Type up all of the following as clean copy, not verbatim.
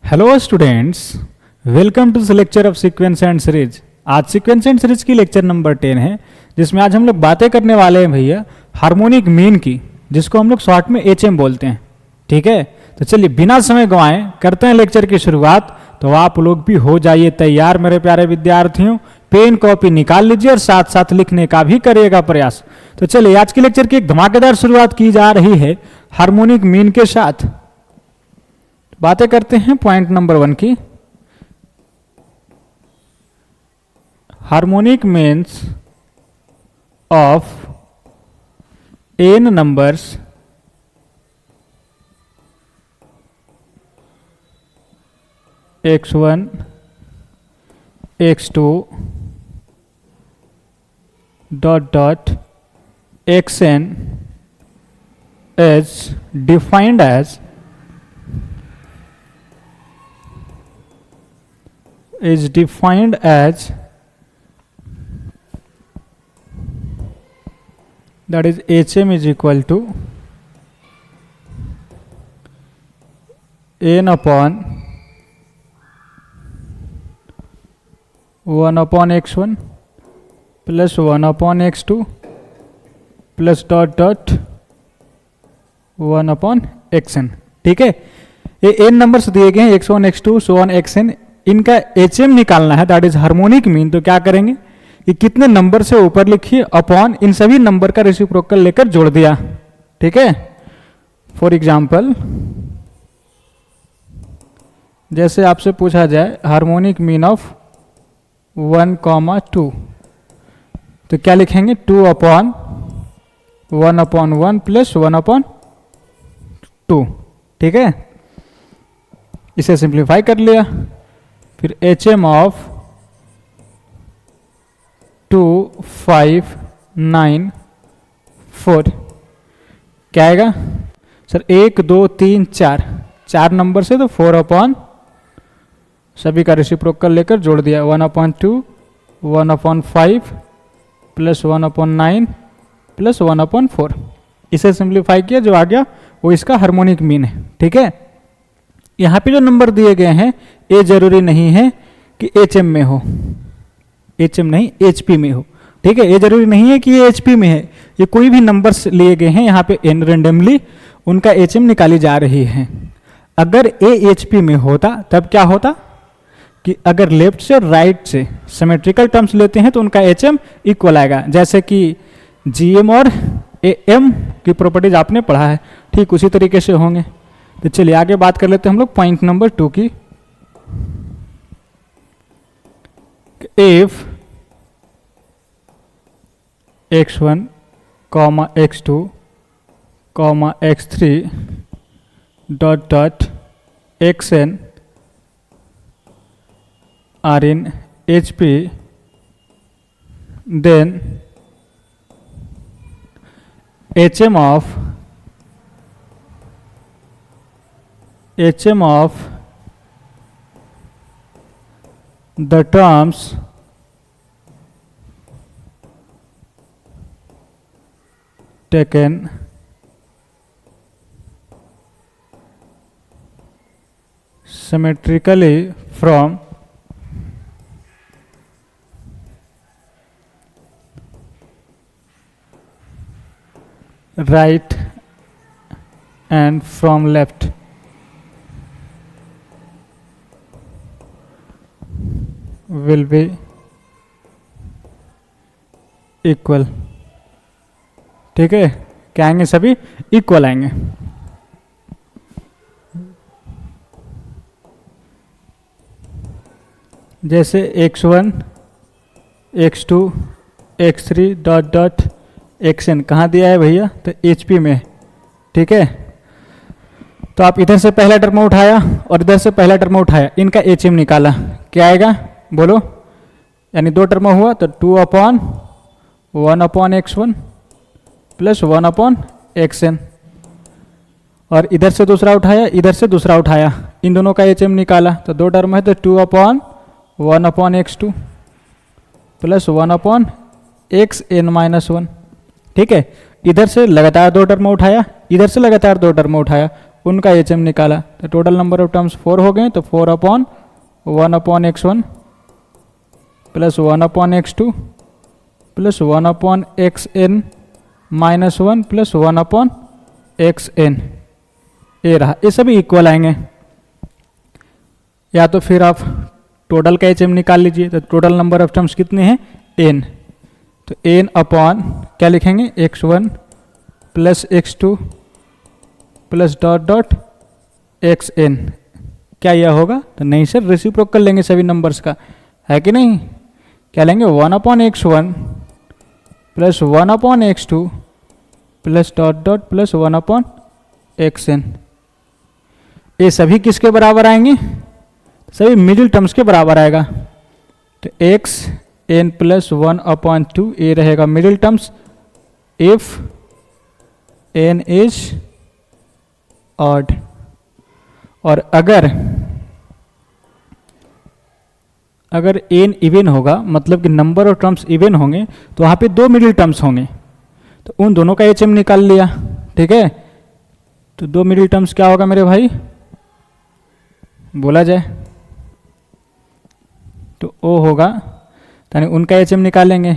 Hello students, welcome to the lecture of sequence and series. आज sequence and series की lecture number 10 है, जिसमें आज हम लोग बातें करने वाले हैं भैया हार्मोनिक मीन की, जिसको हम लोग शॉर्ट में एचएम बोलते हैं। ठीक है, तो चलिए बिना समय गंवाए करते हैं लेक्चर की शुरुआत। तो आप लोग भी हो जाइए तैयार मेरे प्यारे विद्यार्थियों, पेन कॉपी निकाल लीजिए और साथ साथ लिखने का भी करिएगा प्रयास। तो चलिए आज की लेक्चर की एक धमाकेदार शुरुआत की जा रही है हार्मोनिक मीन के साथ। बातें करते हैं पॉइंट नंबर 1 की। Harmonic means of n numbers x1 x2 dot xn is defined as that is HM is equal to n upon 1 upon x1 plus 1 upon x2 plus dot 1 upon xn। ठीक है, ये n numbers दिए गए हैं x1 x2 so on xn, इनका HM निकालना है, that is harmonic mean. तो क्या करेंगे कि कितने नंबर से ऊपर लिखिए अपॉन इन सभी नंबर का रेसिप्रोकल लेकर जोड़ दिया। ठीक है, फॉर एग्जाम्पल जैसे आपसे पूछा जाए हार्मोनिक मीन ऑफ 1,2, तो क्या लिखेंगे 2 अपॉन 1 अपॉन 1 प्लस 1 अपॉन 2। ठीक है, इसे सिंप्लीफाई कर लिया। फिर HM ऑफ 2594 क्या आएगा सर? 1 2 3 4 नंबर से, तो 4 अपॉन सभी का रेसिप्रोकल लेकर जोड़ दिया। 1 upon 2 1 upon 5 plus 1 upon 9 plus 1 upon 4। इसे सिंप्लीफाई किया, जो आ गया वो इसका हार्मोनिक मीन है। ठीक है, यहाँ पे जो नंबर दिए गए हैं ये जरूरी नहीं है कि HM में हो, HM नहीं HP में हो। ठीक है, ये जरूरी नहीं है कि ये HP में है, ये कोई भी नंबर्स लिए गए हैं यहाँ पे n रेंडमली, उनका HM निकाली जा रही है। अगर A HP में होता तब क्या होता कि अगर लेफ्ट से और राइट से सिमेट्रिकल टर्म्स लेते हैं तो उनका HM इक्वल आएगा, जैसे कि GM और AM की प्रॉपर्टीज आपने पढ़ा है, ठीक उसी तरीके से होंगे। तो चलिए आगे बात कर लेते हैं हम लोग पॉइंट नंबर 2 की। If x1, x2, x3 dot xn are in HP, then HM of the terms taken symmetrically from right and from left will be equal। ठीक है, क्या आएंगे? सभी इक्वल आएंगे। जैसे x1 x2 x3 dot xn कहाँ दिया है भैया? तो HP में। ठीक है, तो आप इधर से पहला टर्म उठाया और इधर से पहला टर्म उठाया, इनका HM निकाला, क्या आएगा बोलो? यानी 2 टर्म हुआ तो 2 upon 1 upon x1 plus 1 upon xn, और इधर से दूसरा उठाया इधर से दूसरा उठाया, इन दोनों का HM निकाला, तो 2 टर्म है तो 2 upon 1 upon x2 plus 1 upon xn-1। ठीक है, इधर से लगातार 2 टर्म उठाया, इधर से लगातार 2 टर्म उठाया, उनका एच एम निकाला, तो टोटल नंबर ऑफ टर्म्स 4 हो गए, तो 4/1/x1 plus 1/x2 plus 1/xn -1 plus 1/xn, ये रहा। ये सभी इक्वल आएंगे। या तो फिर आप टोटल का एच एम निकाल लीजिए, तो टोटल नंबर ऑफ टर्म्स कितने हैं, n, तो n अपॉन क्या लिखेंगे, x1 plus x2 plus dot dot xn। क्या यह होगा, तो नहीं सर, रेसिप्रोकल लेंगे सभी नंबर्स का, है कि नहीं। क्या लेंगे, 1/x1 plus 1/x2 plus dot dot plus 1/xn। ये सभी किसके बराबर आएंगे, सभी मिडिल टर्म्स के बराबर आएगा। तो x n प्लस 1/2 ये रहेगा middle terms if n is odd. और अगर n इवन होगा, मतलब कि नंबर ऑफ टर्म्स इवन होंगे, तो वहाँ पे 2 मिडिल टर्म्स होंगे, तो उन दोनों का एच एम निकाल लिया, ठीक है। तो 2 मिडिल टर्म्स क्या होगा मेरे भाई, बोला जाए तो ओ होगा, यानी उनका एच एम निकालेंगे,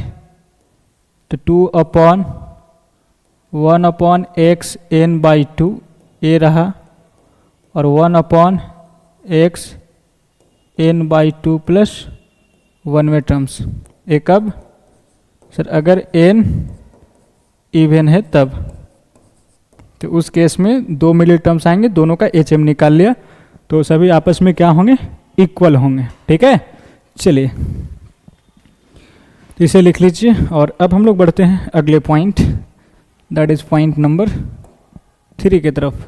तो 2/1/xn/2 ये रहा, और 1/xn/2 प्लस 1वें टर्म्स। ये कब, सर अगर n इवन है तब, तो उस केस में 2 मिडिल टर्म्स आएंगे, दोनों का एच एम निकाल लिया, तो सभी आपस में क्या होंगे, इक्वल होंगे, ठीक है। चलिए, तो इसे लिख लीजिए, और अब हम लोग बढ़ते हैं अगले point, that is point number 3 की तरफ।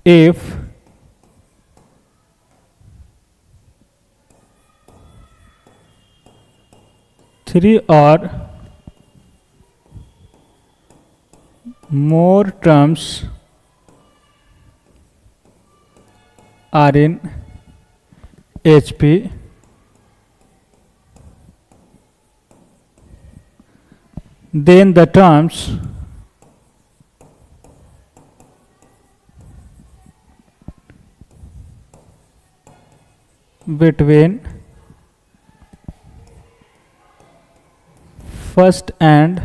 If three or more terms are in HP, then the terms between first and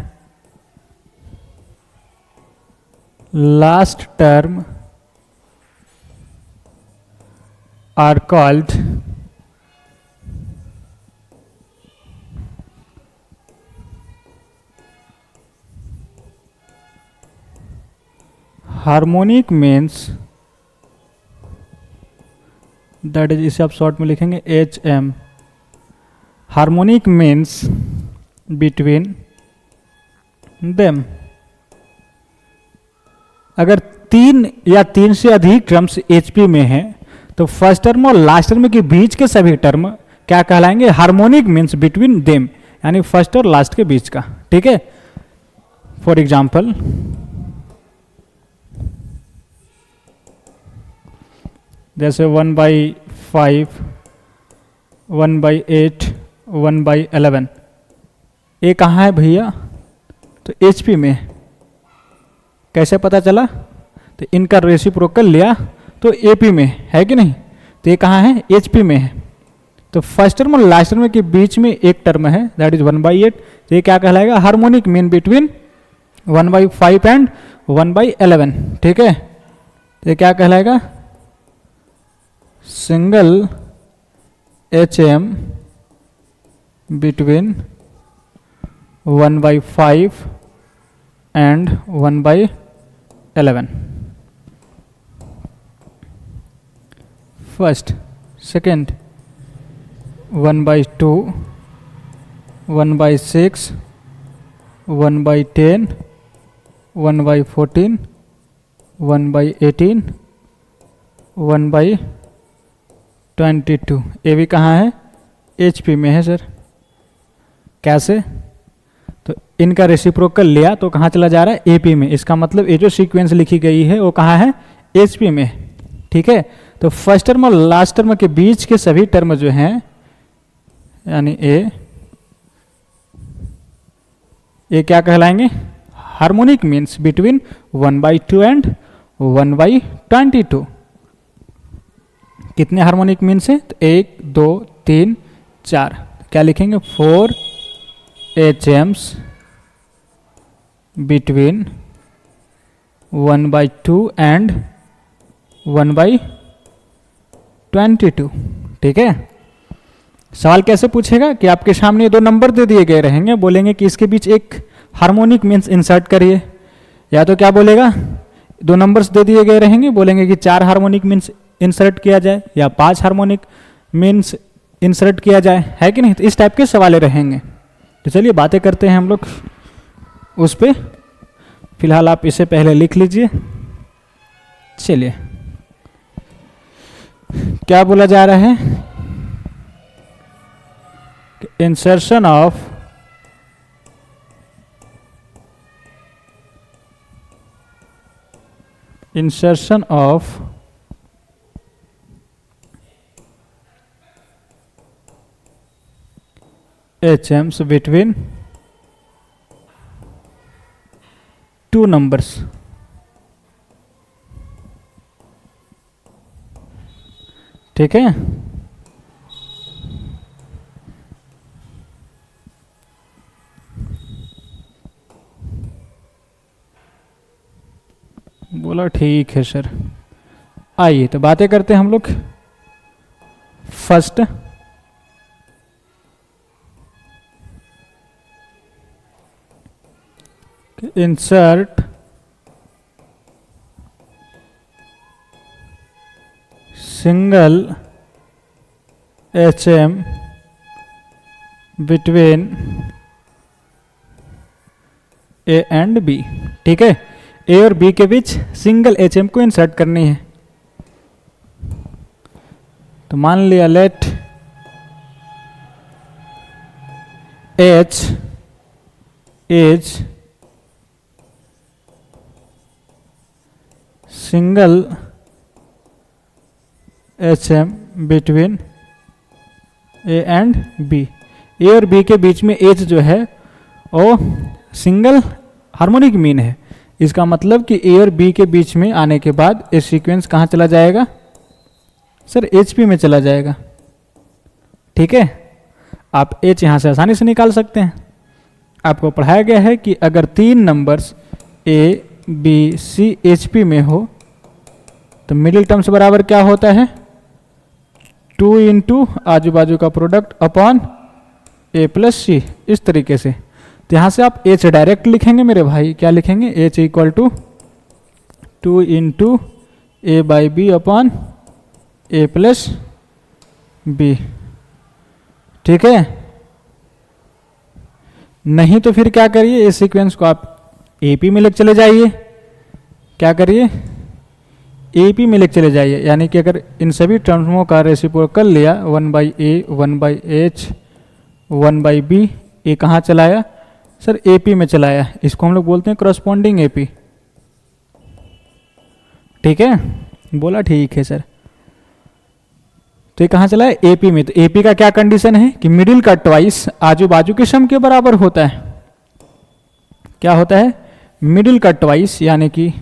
last term are called harmonic means, that is, इसे आप शॉर्ट में लिखेंगे H M. Harmonic means between them. अगर 3 या 3 से अधिक टर्म्स एचपी में है, तो फर्स्ट टर्म और लास्ट टर्म के बीच के सभी टर्म क्या कहलाएंगे, हार्मोनिक मीन्स बिटवीन देम, यानी फर्स्ट और लास्ट के बीच का, ठीक है। फॉर एग्जाम्पल, जैसे 1/5, 1/8, 1/11, ये कहाँ है भैया, तो एचपी में। कैसे पता चला, तो इनका रेसिप्रोकल लिया तो एपी में है कि नहीं, तो ये कहाँ है, एचपी में है। तो फर्स्ट टर्म और लास्ट टर्म के बीच में एक टर्म है, दैट इज 1/8, तो ये क्या कहलाएगा, हार्मोनिक मीन बिटवीन 1/5 एंड 1/11, ठीक है। तो ये क्या कहलाएगा, single H M between 1/5 and 1/11। First, second, 1/2, 1/6, 1/10, 1/14, 1/18, 1/22। ये भी कहाँ है, एचपी में है सर। कैसे, तो इनका रेसिप्रोकल लिया तो कहाँ चला जा रहा है, एपी में। इसका मतलब ये जो सीक्वेंस लिखी गई है वो कहाँ है, एचपी में, ठीक है। तो फर्स्ट टर्म और लास्ट टर्म के बीच के सभी टर्म जो हैं, यानी ये क्या कहलाएंगे, हार्मोनिक मीन्स बिटवीन 1/2 एंड 1/22। कितने हार्मोनिक मीन्स है? तो 1 2 3 4। क्या लिखेंगे? 4 HMs बिटवीन 1/2 एंड 1/22। ठीक है। सवाल कैसे पूछेगा कि आपके सामने दो नंबर दे दिए गए रहेंगे, बोलेंगे कि इसके बीच एक हार्मोनिक मीन्स इंसर्ट करिए। या तो क्या बोलेगा, दो नंबर्स दे दिए गए रहेंगे, बोलेंगे कि 4 हार्मोनिक मीन्स इंसर्ट किया जाए या 5 हार्मोनिक मीन्स इंसर्ट किया जाए, है कि नहीं। तो इस टाइप के सवाल रहेंगे। तो चलिए बातें करते हैं हम लोग उस पर। फिलहाल आप इसे पहले लिख लीजिए। चलिए, क्या बोला जा रहा है? Insertion of HMs between 2 numbers। ठीक है। बोला ठीक है सर। आइए तो बातें करते हैं हम लोग। First, insert single HM between A and B। ठीक है, A और B के बीच सिंगल HM को इंसर्ट करनी है। तो मान लिया let H is single HM between A and B। A और B के बीच में H जो है वो सिंगल हार्मोनिक मीन है। इसका मतलब कि A और B के बीच में आने के बाद ये सीक्वेंस कहाँ चला जाएगा सर? HP में चला जाएगा। ठीक है, आप H यहाँ से आसानी से निकाल सकते हैं। आपको पढ़ाया गया है कि अगर 3 numbers A B C HP में हो तो मिडिल टर्म्स बराबर क्या होता है? 2 इंटू आजू बाजू का product upon A plus C। इस तरीके से। तो यहाँ से आप H डायरेक्ट लिखेंगे मेरे भाई। क्या लिखेंगे? H equal to 2 into A by B upon A plus B. ठीक है। नहीं तो फिर क्या करिए, इस सीक्वेंस को आप AP में लेकर चले जाइए। क्या करिए? AP में लेकर चले जाइए। यानी कि अगर इन सभी टर्म्सों का रेसिप्रोकल लिया 1/A 1/H 1/B, ये कहाँ चलाया सर? AP में चलाया। इसको हम लोग बोलते हैं करस्पॉन्डिंग AP। ठीक है, बोला ठीक है सर। तो ये कहाँ चला है? AP में। तो AP का क्या कंडीशन है कि मिडिल का ट्वाइस आजू बाजू के सम के बराबर होता है। क्या होता है? मिडिल का ट्वाइस, यानी कि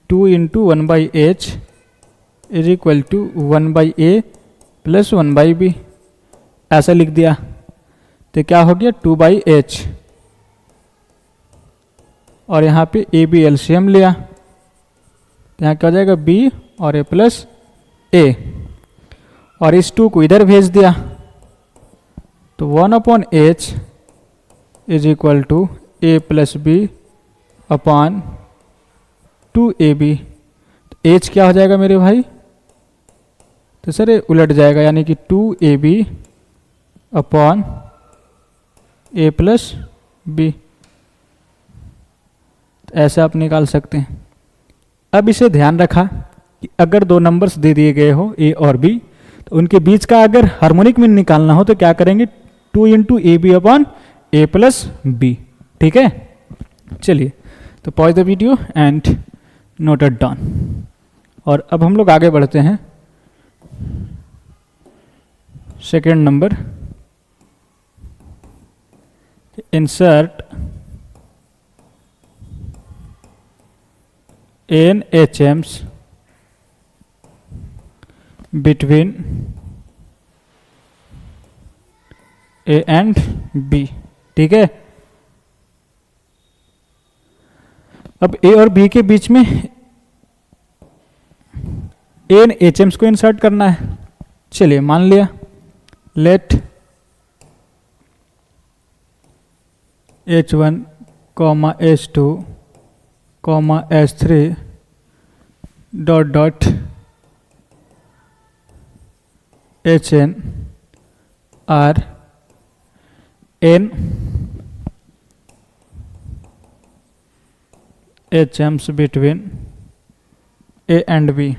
2 into 1/H is equal to 1/A plus 1/B। ऐसा लिख दिया तो क्या हो गया? 2/H। और यहाँ पे AB एलसीएम लिया तो यहाँ क्या हो जाएगा? B और A प्लस A। और इस 2 को इधर भेज दिया तो 1/H is equal to A plus B upon 2AB। तो H क्या हो जाएगा मेरे भाई? तो सर ये उलट जाएगा, यानी कि 2AB upon A plus B। ऐसे आप निकाल सकते हैं। अब इसे ध्यान रखा कि अगर दो नंबर्स दे दिए गए हो A और B, तो उनके बीच का अगर हार्मोनिक मीन निकालना हो तो क्या करेंगे? 2 into AB upon A plus B। ठीक है। चलिए, तो pause the video and note it down. और अब हम लोग आगे बढ़ते हैं। Second number, insert n HMs between A and B। ठीक है, अब A और B के बीच में n HMs को इंसर्ट करना है। चलिए मान लिया, let H1, H2, H3 dot dot HN are n HMs between A and B।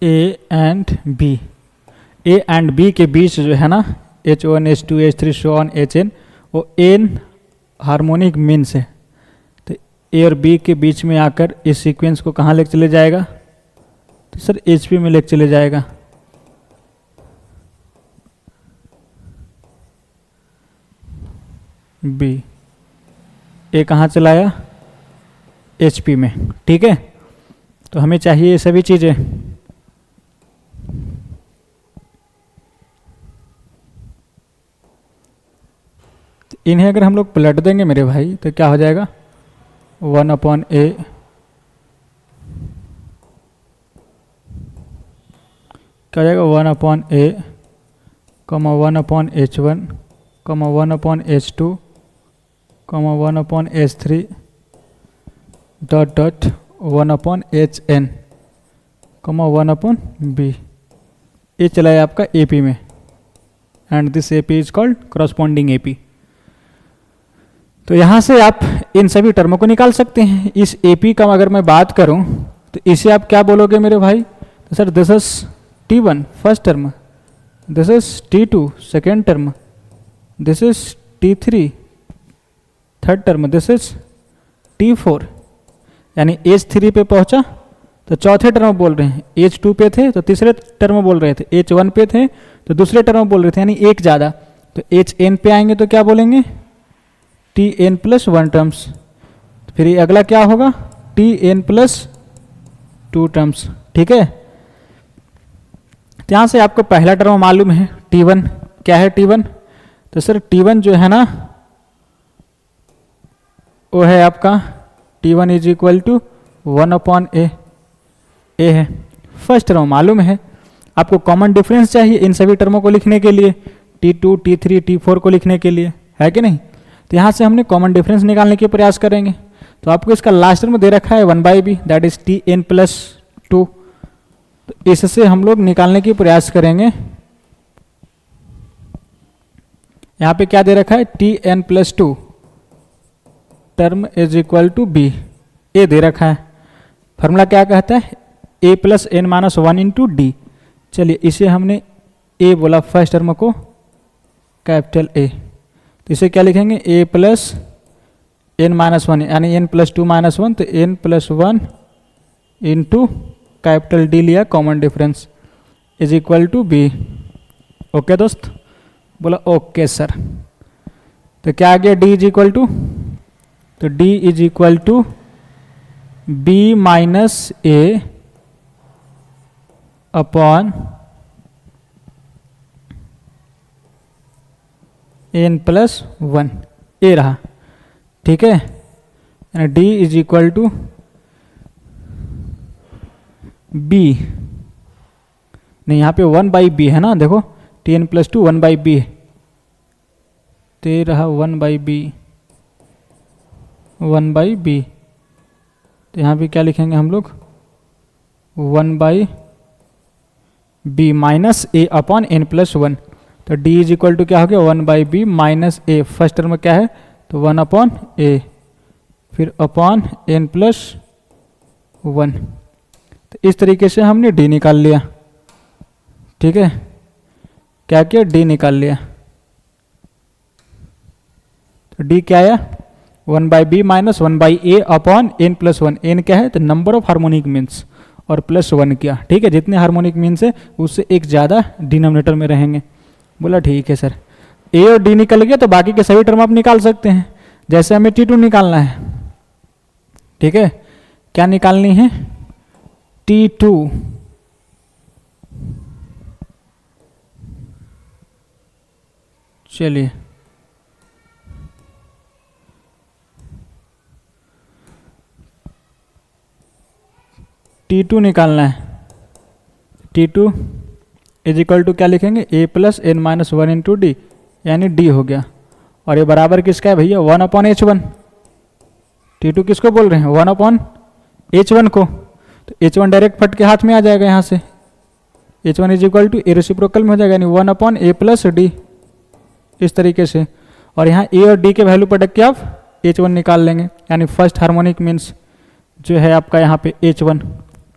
A and B, A and B के बीच जो है ना H1, H2, H3 so on Hn, वो n हार्मोनिक मीन्स है। तो A और B के बीच में आकर इस सीक्वेंस को कहाँ लेके चले जाएगा? तो सर HP में लेके चले जाएगा। B A कहाँ चलाया? HP में। ठीक है, तो हमें चाहिए ये सभी चीज़ें। इन्हें अगर हम लोग पलट देंगे मेरे भाई तो क्या हो जाएगा? 1/A क्या हो जाएगा? 1/A, 1/H1, 1/H2, 1/H3 dot dot 1/HN, 1/B। ये चला है आपका AP में, and this AP is called corresponding AP। तो यहाँ से आप इन सभी टर्मों को निकाल सकते हैं। इस AP का अगर मैं बात करूँ तो इसे आप क्या बोलोगे मेरे भाई? तो sir this is T1 first term, this is T2 second term, this is T3 third term, this is T4। यानी H3 पे पहुंचा तो चौथे टर्म बोल रहे हैं, H2 पे थे तो तीसरे टर्म बोल रहे थे, H1 पे थे तो दूसरे टर्म बोल रहे थे, यानी एक ज़्यादा। तो HN पे आएंगे तो क्या बोलेंगे? TN plus 1 terms. फिर ये अगला क्या होगा? TN plus 2 terms. ठीक है, तो यहाँ से आपको पहला टर्म मालूम है T1। क्या है T1? तो सर T1 जो है ना वो है आपका T1 is equal to 1/A। ए है फर्स्ट टर्म मालूम है। आपको कॉमन डिफरेंस चाहिए इन सभी टर्मों को लिखने के लिए, T2, T3, T4 को लिखने के लिए, है कि नहीं? तो यहाँ से हमने कॉमन डिफरेंस निकालने के प्रयास करेंगे। तो आपको इसका लास्ट टर्म दे रखा है 1/B, that is TN plus 2। तो इससे हम लोग निकालने की प्रयास करेंगे। यहाँ पे क्या दे रखा है? TN plus 2 term is equal to B। A दे रखा है। फॉर्मूला क्या कहता है? A plus N minus 1 into D। चलिए इसे हमने A बोला फर्स्ट टर्म को, कैपिटल A। तो इसे क्या लिखेंगे? A प्लस N माइनस 1, यानी N प्लस 2 माइनस 1, तो N plus 1 into capital D लिया common difference, is equal to B। Okay दोस्त? बोला ओके सर। तो क्या आ गया? D इज इक्वल टू, तो D is equal to B minus A upon N plus 1, ए रहा। ठीक है, यानी D is equal to B, नहीं यहाँ पे 1/B है ना, देखो TN प्लस 2 1/B है, तो ये रहा 1/B, 1/B। तो यहाँ पे क्या लिखेंगे हम लोग? 1/B minus A upon N plus 1। तो D इज इक्वल टू क्या हो गया? 1/B minus A। First term क्या है? तो 1/A, फिर अपॉन N प्लस 1। तो इस तरीके से हमने D निकाल लिया। ठीक है, क्या किया? D निकाल लिया। तो D क्या आया? 1/B minus 1/A upon N plus 1। N क्या है? तो नंबर ऑफ हार्मोनिक मीन्स, और प्लस 1 किया। ठीक है, जितने हार्मोनिक मीन्स है उससे एक ज़्यादा डिनोमिनेटर में रहेंगे। बोला ठीक है सर। ए और डी निकल गया तो बाकी के सभी टर्म आप निकाल सकते हैं। जैसे हमें T2 निकालना है, ठीक है, क्या निकालनी है, T2, चलिए T2 निकालना है। T2 इज इक्वल टू क्या लिखेंगे, a plus N minus one into D, यानी d हो गया। और ये बराबर किसका है भैया, 1/h1। T2 किसको बोल रहे हैं, 1/h1 को। तो h1 डायरेक्ट फट के हाथ में आ जाएगा यहाँ से, h1 is equal to A reciprocal में हो जाएगा, यानी 1/a प्लस डी, इस तरीके से। और यहाँ a और d के वैल्यू पर रख के आप h1 निकाल लेंगे, यानी फर्स्ट हार्मोनिक मीन्स जो है आपका यहाँ पे h1,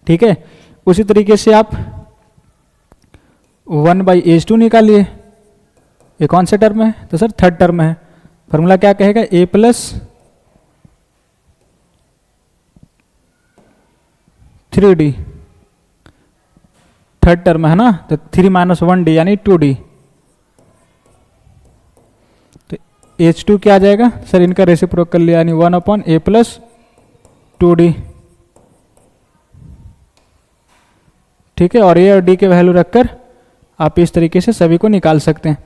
ठीक है। उसी तरीके से आप 1/h2 निकालिए, ये कौन से टर्म है, तो सर थर्ड टर्म है। फॉर्मूला क्या कहेगा, a plus 3d, third term है ना, तो 3 माइनस 1d यानी 2d। तो h2 क्या आ जाएगा, सर इनका रेसिप्रोकल लिया, यानी 1/a प्लस 2d, ठीक है। और a और d के वैल्यू रखकर आप इस तरीके से सभी को निकाल सकते हैं।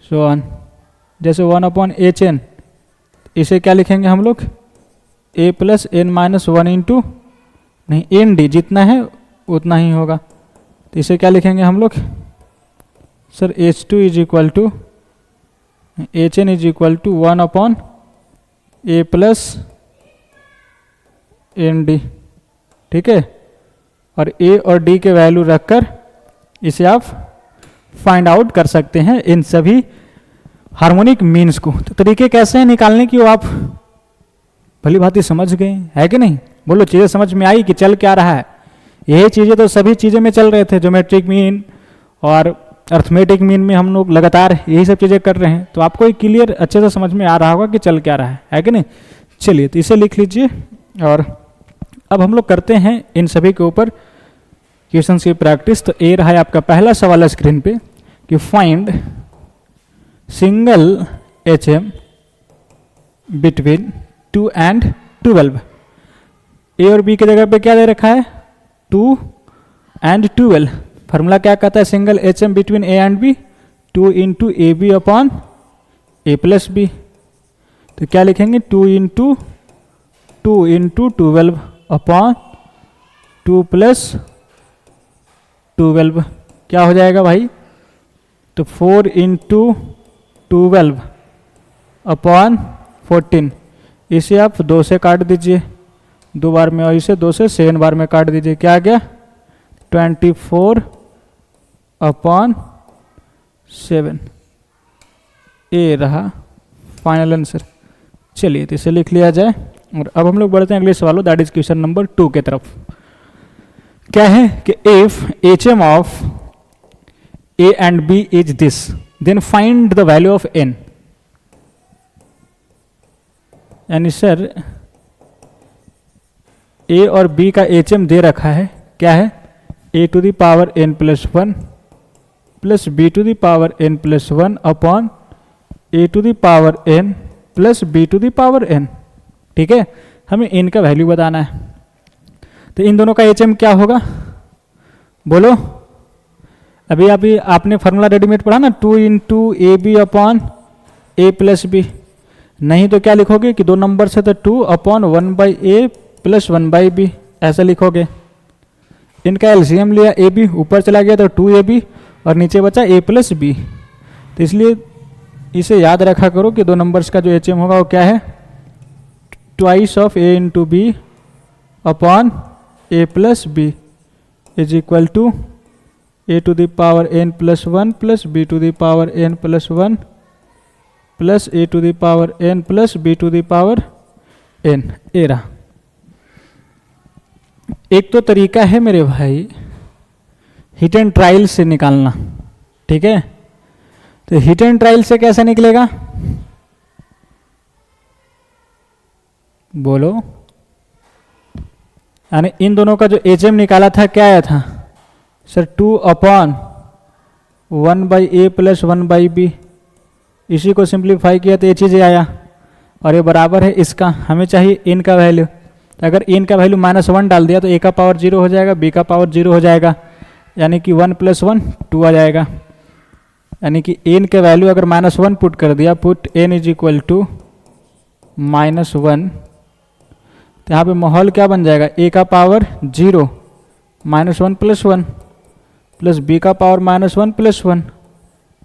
सो ऑन, जैसे 1/hn, इसे क्या लिखेंगे हम लोग, a plus N minus one into, नहीं एन डी, जितना है उतना ही होगा। तो इसे क्या लिखेंगे हम लोग, sir h2 is equal to hn is equal to 1/a plus N D, ठीक है। और a और d के वैल्यू रखकर इसे आप फाइंड आउट कर सकते हैं इन सभी हार्मोनिक मीन्स को। तो तरीके कैसे हैं निकालने की, वो आप भली भांति समझ गए है कि नहीं, बोलो चीज़ें समझ में आई कि चल क्या रहा है। यही चीज़ें तो सभी चीज़ें में चल रहे थे, ज्योमेट्रिक मीन और अर्थमेटिक मीन में हम लोग लगातार यही सब चीज़ें कर रहे हैं। तो आपको एक क्लियर अच्छे से समझ में आ रहा होगा कि चल क्या रहा है कि नहीं। चलिए तो इसे लिख लीजिए, और अब हम लोग करते हैं इन सभी के ऊपर क्वेश्चन की प्रैक्टिस। तो ये रहा है आपका पहला सवाल स्क्रीन पे कि find single HM between 2 and 12। ए और बी की जगह पे क्या दे रखा है, 2 and 12। फार्मूला क्या कहता है, single HM between A and B, 2 into A B upon A plus B. तो क्या लिखेंगे, 2 इंटू 12 अपॉन 2 प्लस 12, क्या हो जाएगा भाई, तो 4 इंटू 12 अपॉन 14। इसे आप 2 से काट दीजिए 2 बार में, और इसे 2 से 7 बार में काट दीजिए, क्या आ गया, 24 अपॉन 7। ये रहा फाइनल आंसर। चलिए तो इसे लिख लिया जाए, और अब हम लोग बढ़ते हैं अगले सवालों, दैट इज क्वेश्चन नंबर 2 के तरफ। क्या है कि if HM of A and B is this, then find the value of n। यानी सर A और B का HM दे रखा है, क्या है, a to the power n plus 1 plus b to the power n plus 1 upon a to the power n plus b to the power n, ठीक है। हमें n का वैल्यू बताना है। तो इन दोनों का HM क्या होगा, बोलो। अभी आपने फार्मूला रेडीमेड पढ़ा ना, 2 into A B upon A plus B. नहीं तो क्या लिखोगे कि 2 नंबर से तो 2 अपॉन 1/a प्लस 1/b, ऐसा लिखोगे। इनका एलसीएम लिया, ए बी ऊपर चला गया तो 2ab और नीचे बचा a प्लस बी। तो इसलिए इसे याद रखा करो कि 2 नंबर्स का जो HM होगा वो क्या है, twice of a into B upon a plus B is equal to a to the power n plus 1 plus b to the power n plus 1 plus a to the power n plus b to the power n। ए रहा। एक तो तरीका है मेरे भाई hit and trial से निकालना, ठीक है। तो हिट एंड ट्रायल से कैसे निकलेगा, बोलो। यानी इन दोनों का जो HM निकाला था क्या आया था, sir 2 upon 1/a plus 1/b इसी को सिंप्लीफाई किया तो ये चीज़ आया, और ये बराबर है इसका, हमें चाहिए इन का वैल्यू। तो अगर इन का वैल्यू -1 डाल दिया तो ए का पावर 0 हो जाएगा, बी का पावर 0 हो जाएगा, यानी कि 1 + 1 2 आ जाएगा। यानी कि एन के वैल्यू अगर -1 पुट कर दिया, पुट n = -1, तो यहाँ पे माहौल क्या बन जाएगा, ए का पावर 0 -1 + 1 प्लस बी का पावर -1 + 1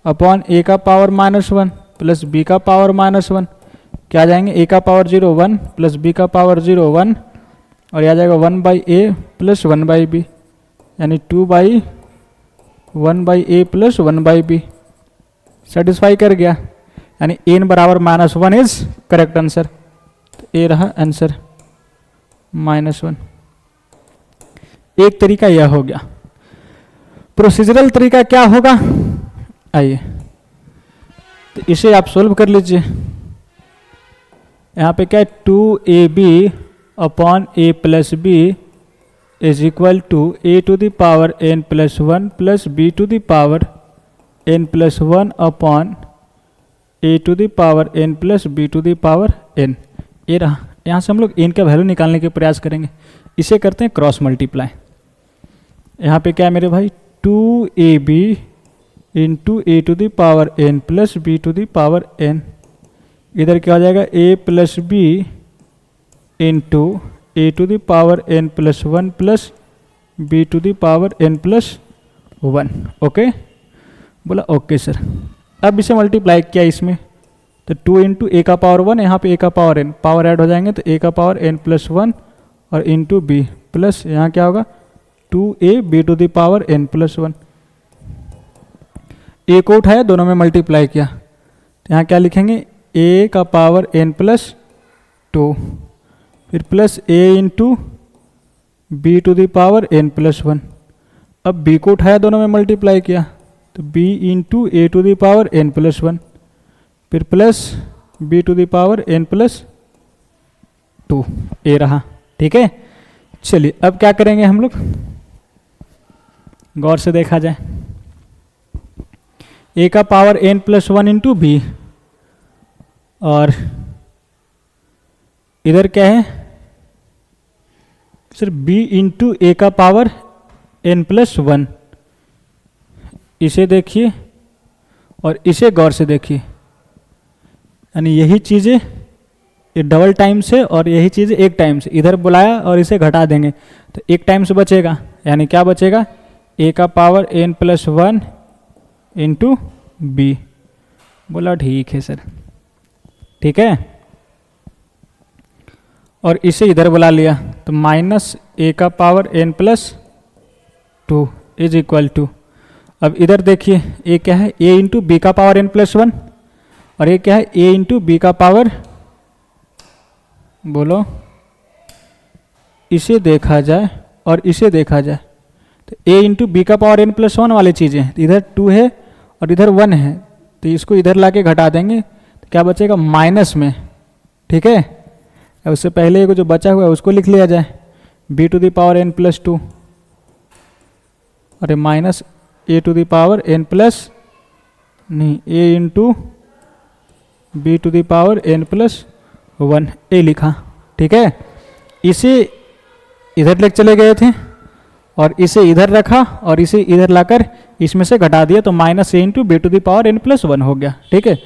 अपॉन ए का पावर -1 प्लस बी का पावर -1, क्या आ जाएंगे, ए का पावर 0 1 प्लस बी का पावर 0 1, और यह आ जाएगा 1/a प्लस 1/b, यानी 2/1/a प्लस 1/b। सेटिस्फाई कर गया, यानी n बराबर -1 इज करेक्ट आंसर। तो ए रहा आंसर -1। एक तरीका यह हो गया। प्रोसीजरल तरीका क्या होगा, आइए तो इसे आप सोल्व कर लीजिए। यहाँ पे क्या है, 2ab upon a + b is equal to a⁴n + 1 plus b⁴n + 1 upon a⁴n plus b⁴n। ये रहा, यहाँ से हम लोग n का वैल्यू निकालने के प्रयास करेंगे। इसे करते हैं क्रॉस मल्टीप्लाई। यहाँ पे क्या है मेरे भाई, 2ab into a⁴n plus b⁴n, इधर क्या हो जाएगा, a + b into a⁴n + 1 plus b⁴n + 1। Okay, बोला ओके सर। अब इसे मल्टीप्लाई किया इसमें, तो 2 इंटू a का पावर 1, यहाँ पे a का पावर n, पावर ऐड हो जाएंगे तो a का पावर n + 1 और इंटू b प्लस यहाँ क्या होगा 2a b⁴n + 1। a को उठाया, दोनों में मल्टीप्लाई किया, तो यहाँ क्या लिखेंगे, a का पावर n + 2 फिर प्लस a इंटू b⁴n + 1। अब b को उठाया, दोनों में मल्टीप्लाई किया, तो b इंटू a⁴n + 1 फिर प्लस b⁴n + 2, ए रहा। ठीक है, चलिए अब क्या करेंगे हम लोग, गौर से देखा जाए। a का पावर n + 1 इंटू b, और इधर क्या है सर, b इंटू a का पावर n + 1। इसे देखिए और इसे गौर से देखिए, यानी यही चीज़ें ये डबल टाइम से और यही चीज़ें एक टाइम से, इधर बुलाया और इसे घटा देंगे तो एक टाइम से बचेगा, यानी क्या बचेगा, a का पावर n + 1 इंटू b। बोला ठीक है सर, ठीक है। और इसे इधर बुला लिया तो -a का power n + 2 is equal to, अब इधर देखिए a क्या है, a इंटू बी का पावर n + 1, और ये क्या है, a इंटू बी का पावर, बोलो इसे देखा जाए और इसे देखा जाए तो a इंटू बी का पावर n + 1 वाली चीज़ें, इधर 2 है और इधर 1 है, तो इसको इधर लाके घटा देंगे तो क्या बचेगा, माइनस में। ठीक है, अब उससे पहले को जो बचा हुआ है उसको लिख लिया जाए, b⁴n + 2 और माइनस a⁴n प्लस नहीं, a इंटू b⁴n + 1, ए लिखा। ठीक है, इसे इधर लेके चले गए थे और इसे इधर रखा और इसे इधर लाकर इसमें से घटा दिया तो -a इंटू b⁴n + 1 हो गया। ठीक है,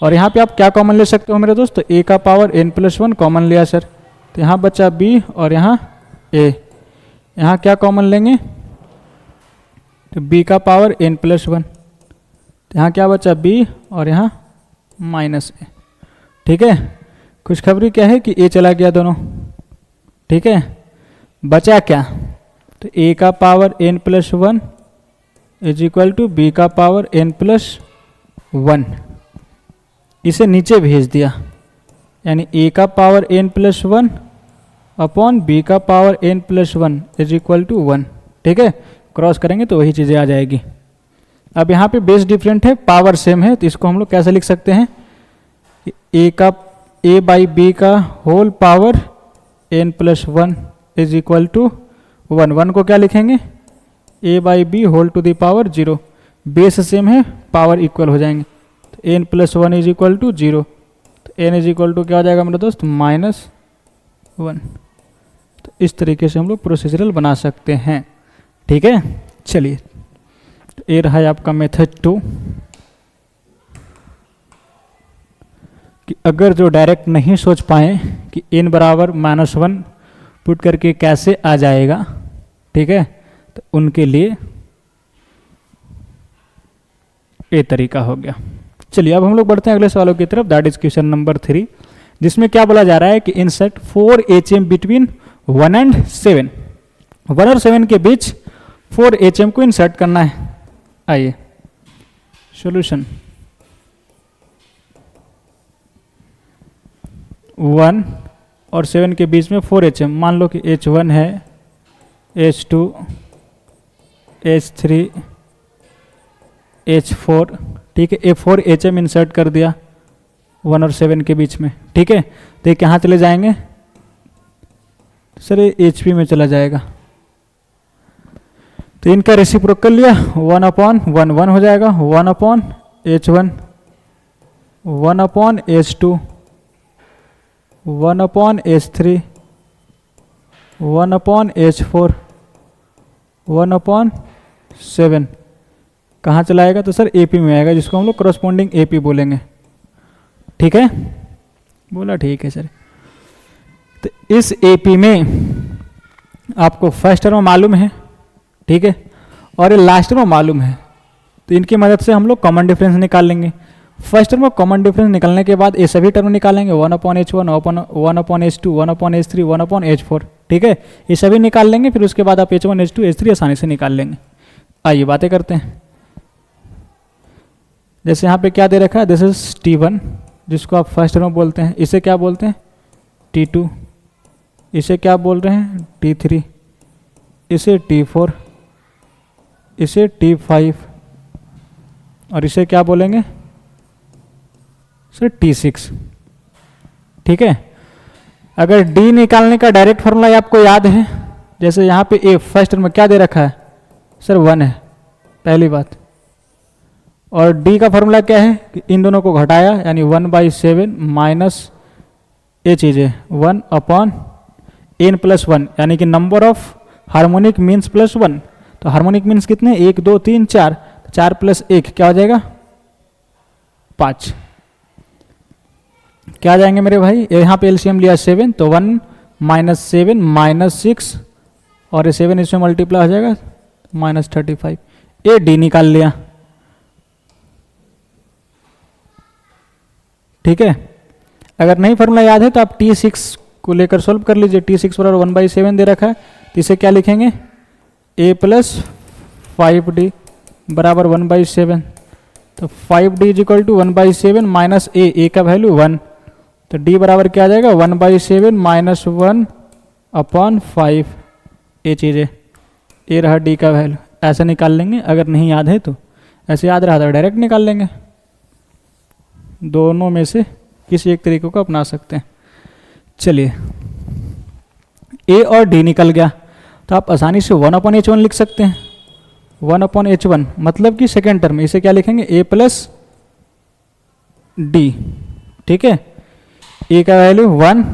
और यहाँ पे आप क्या कॉमन ले सकते हो मेरे दोस्त, a का पावर n + 1 कॉमन लिया सर, तो यहाँ बचा b और यहाँ a। यहाँ क्या कॉमन लेंगे, तो b का पावर n + 1, तो यहाँ क्या बचा b और यहाँ -a। ठीक है, खुशखबरी क्या है कि a चला गया दोनों। ठीक है, बचा क्या, तो a का power n + 1 is equal to b का पावर n + 1, इसे नीचे भेज दिया, यानी a का पावर n + 1 अपॉन b का power n + 1 is equal to 1। ठीक है, क्रॉस करेंगे तो वही चीज़ें आ जाएगी। अब यहाँ पे बेस डिफरेंट है, पावर सेम है, तो इसको हम लोग कैसे लिख सकते हैं, a/b का whole power n + 1 is equal to 1। 1 को क्या लिखेंगे, a/b whole to the power 0, base same है, पावर इक्वल हो जाएंगे, तो N plus one is equal to 0, तो एन इज इक्वल टू क्या हो जाएगा मेरे दोस्त, -1। तो इस तरीके से हम लोग प्रोसीजरल बना सकते हैं। ठीक है, चलिए तो ये रहा है आपका मेथड 2 कि अगर जो डायरेक्ट नहीं सोच पाए कि n बराबर -1 पुट करके कैसे आ जाएगा, ठीक है, तो उनके लिए ये तरीका हो गया। चलिए अब हम लोग बढ़ते हैं अगले सवालों की तरफ, दैट इज क्वेश्चन नंबर 3, जिसमें क्या बोला जा रहा है कि इंसर्ट 4 HM बिटवीन 1 and 7, 1 और 7 के बीच 4 HM को इंसर्ट करना है। आइए सॉल्यूशन, 1 और 7 के बीच में 4 HM, मान लो कि H1 है, H2, H3, H4, ठीक है, A4 HM इंसर्ट कर दिया 1 और 7 के बीच में। ठीक है, तो ये कहाँ चले जाएंगे सर, ये HP में चला जाएगा, तो इनका रेसिप्रोकल लिया 1/1 1 हो जाएगा, 1/H1, 1/H2, 1/H3, 1/H4, 1/7 कहाँ चला आएगा, तो सर AP में आएगा, जिसको हम लोग करस्पॉन्डिंग AP बोलेंगे। ठीक है, बोला ठीक है सर। तो इस AP में आपको फर्स्ट टर्म मालूम है, ठीक है, और ये लास्ट टर्म मालूम है, तो इनकी मदद से हम लोग कॉमन डिफरेंस निकाल लेंगे। फर्स्ट टर्म में कॉमन डिफरेंस निकालने के बाद ये सभी टर्म निकालेंगे, 1/H1, 1/H2, 1/H3, 1/H4, ठीक है, ये सभी निकाल लेंगे। फिर उसके बाद आप H1, H2, H3 आसानी से निकाल लेंगे। आइए बातें करते हैं। जैसे यहाँ पे क्या दे रखा है, दिस इज T1, जिसको आप फर्स्ट टर्म बोलते हैं, इसे क्या बोलते हैं T2, इसे क्या बोल रहे हैं T3, इसे T4, इसे T5, और इसे क्या बोलेंगे सर T6। ठीक है, अगर D निकालने का डायरेक्ट फॉर्मूला आपको याद है, जैसे यहाँ पे A फर्स्ट टर्म में क्या दे रखा है सर 1 है, पहली बात, और D का फॉर्मूला क्या है कि इन दोनों को घटाया, यानी 1/7 माइनस ये चीज़ें 1/n + 1, यानी कि number of harmonic means plus 1। तो हार्मोनिक मीन्स कितने, 1 2 3 4, 4 + 1 क्या हो जाएगा 5। क्या आ जाएंगे मेरे भाई, यहाँ पे एलसीएम लिया 7, तो 1 - 7 - 6, और ये 7 इसमें मल्टीप्लाई हो जाएगा -35। ये D निकाल लिया। ठीक है, अगर नहीं फॉर्मूला याद है तो आप T6 को लेकर सॉल्व कर लीजिए। T6 बराबर 1/7 दे रखा है, तो इसे क्या लिखेंगे, A + 5D बराबर 1/7, तो 5D = 1/7 माइनस A का वैल्यू 1, तो D बराबर क्या आ जाएगा 1/7 - 1/5। ये चीज़ें, ये रहा D का वैल्यू, ऐसे निकाल लेंगे। अगर नहीं याद है तो ऐसे याद रहा तो डायरेक्ट निकाल लेंगे। दोनों में से किसी एक तरीके को अपना सकते हैं। चलिए A और D निकल गया, तो आप आसानी से 1/H1 लिख सकते हैं। 1/H1 मतलब कि सेकेंड टर्म, इसे क्या लिखेंगे A + D। ठीक है, A का वैल्यू 1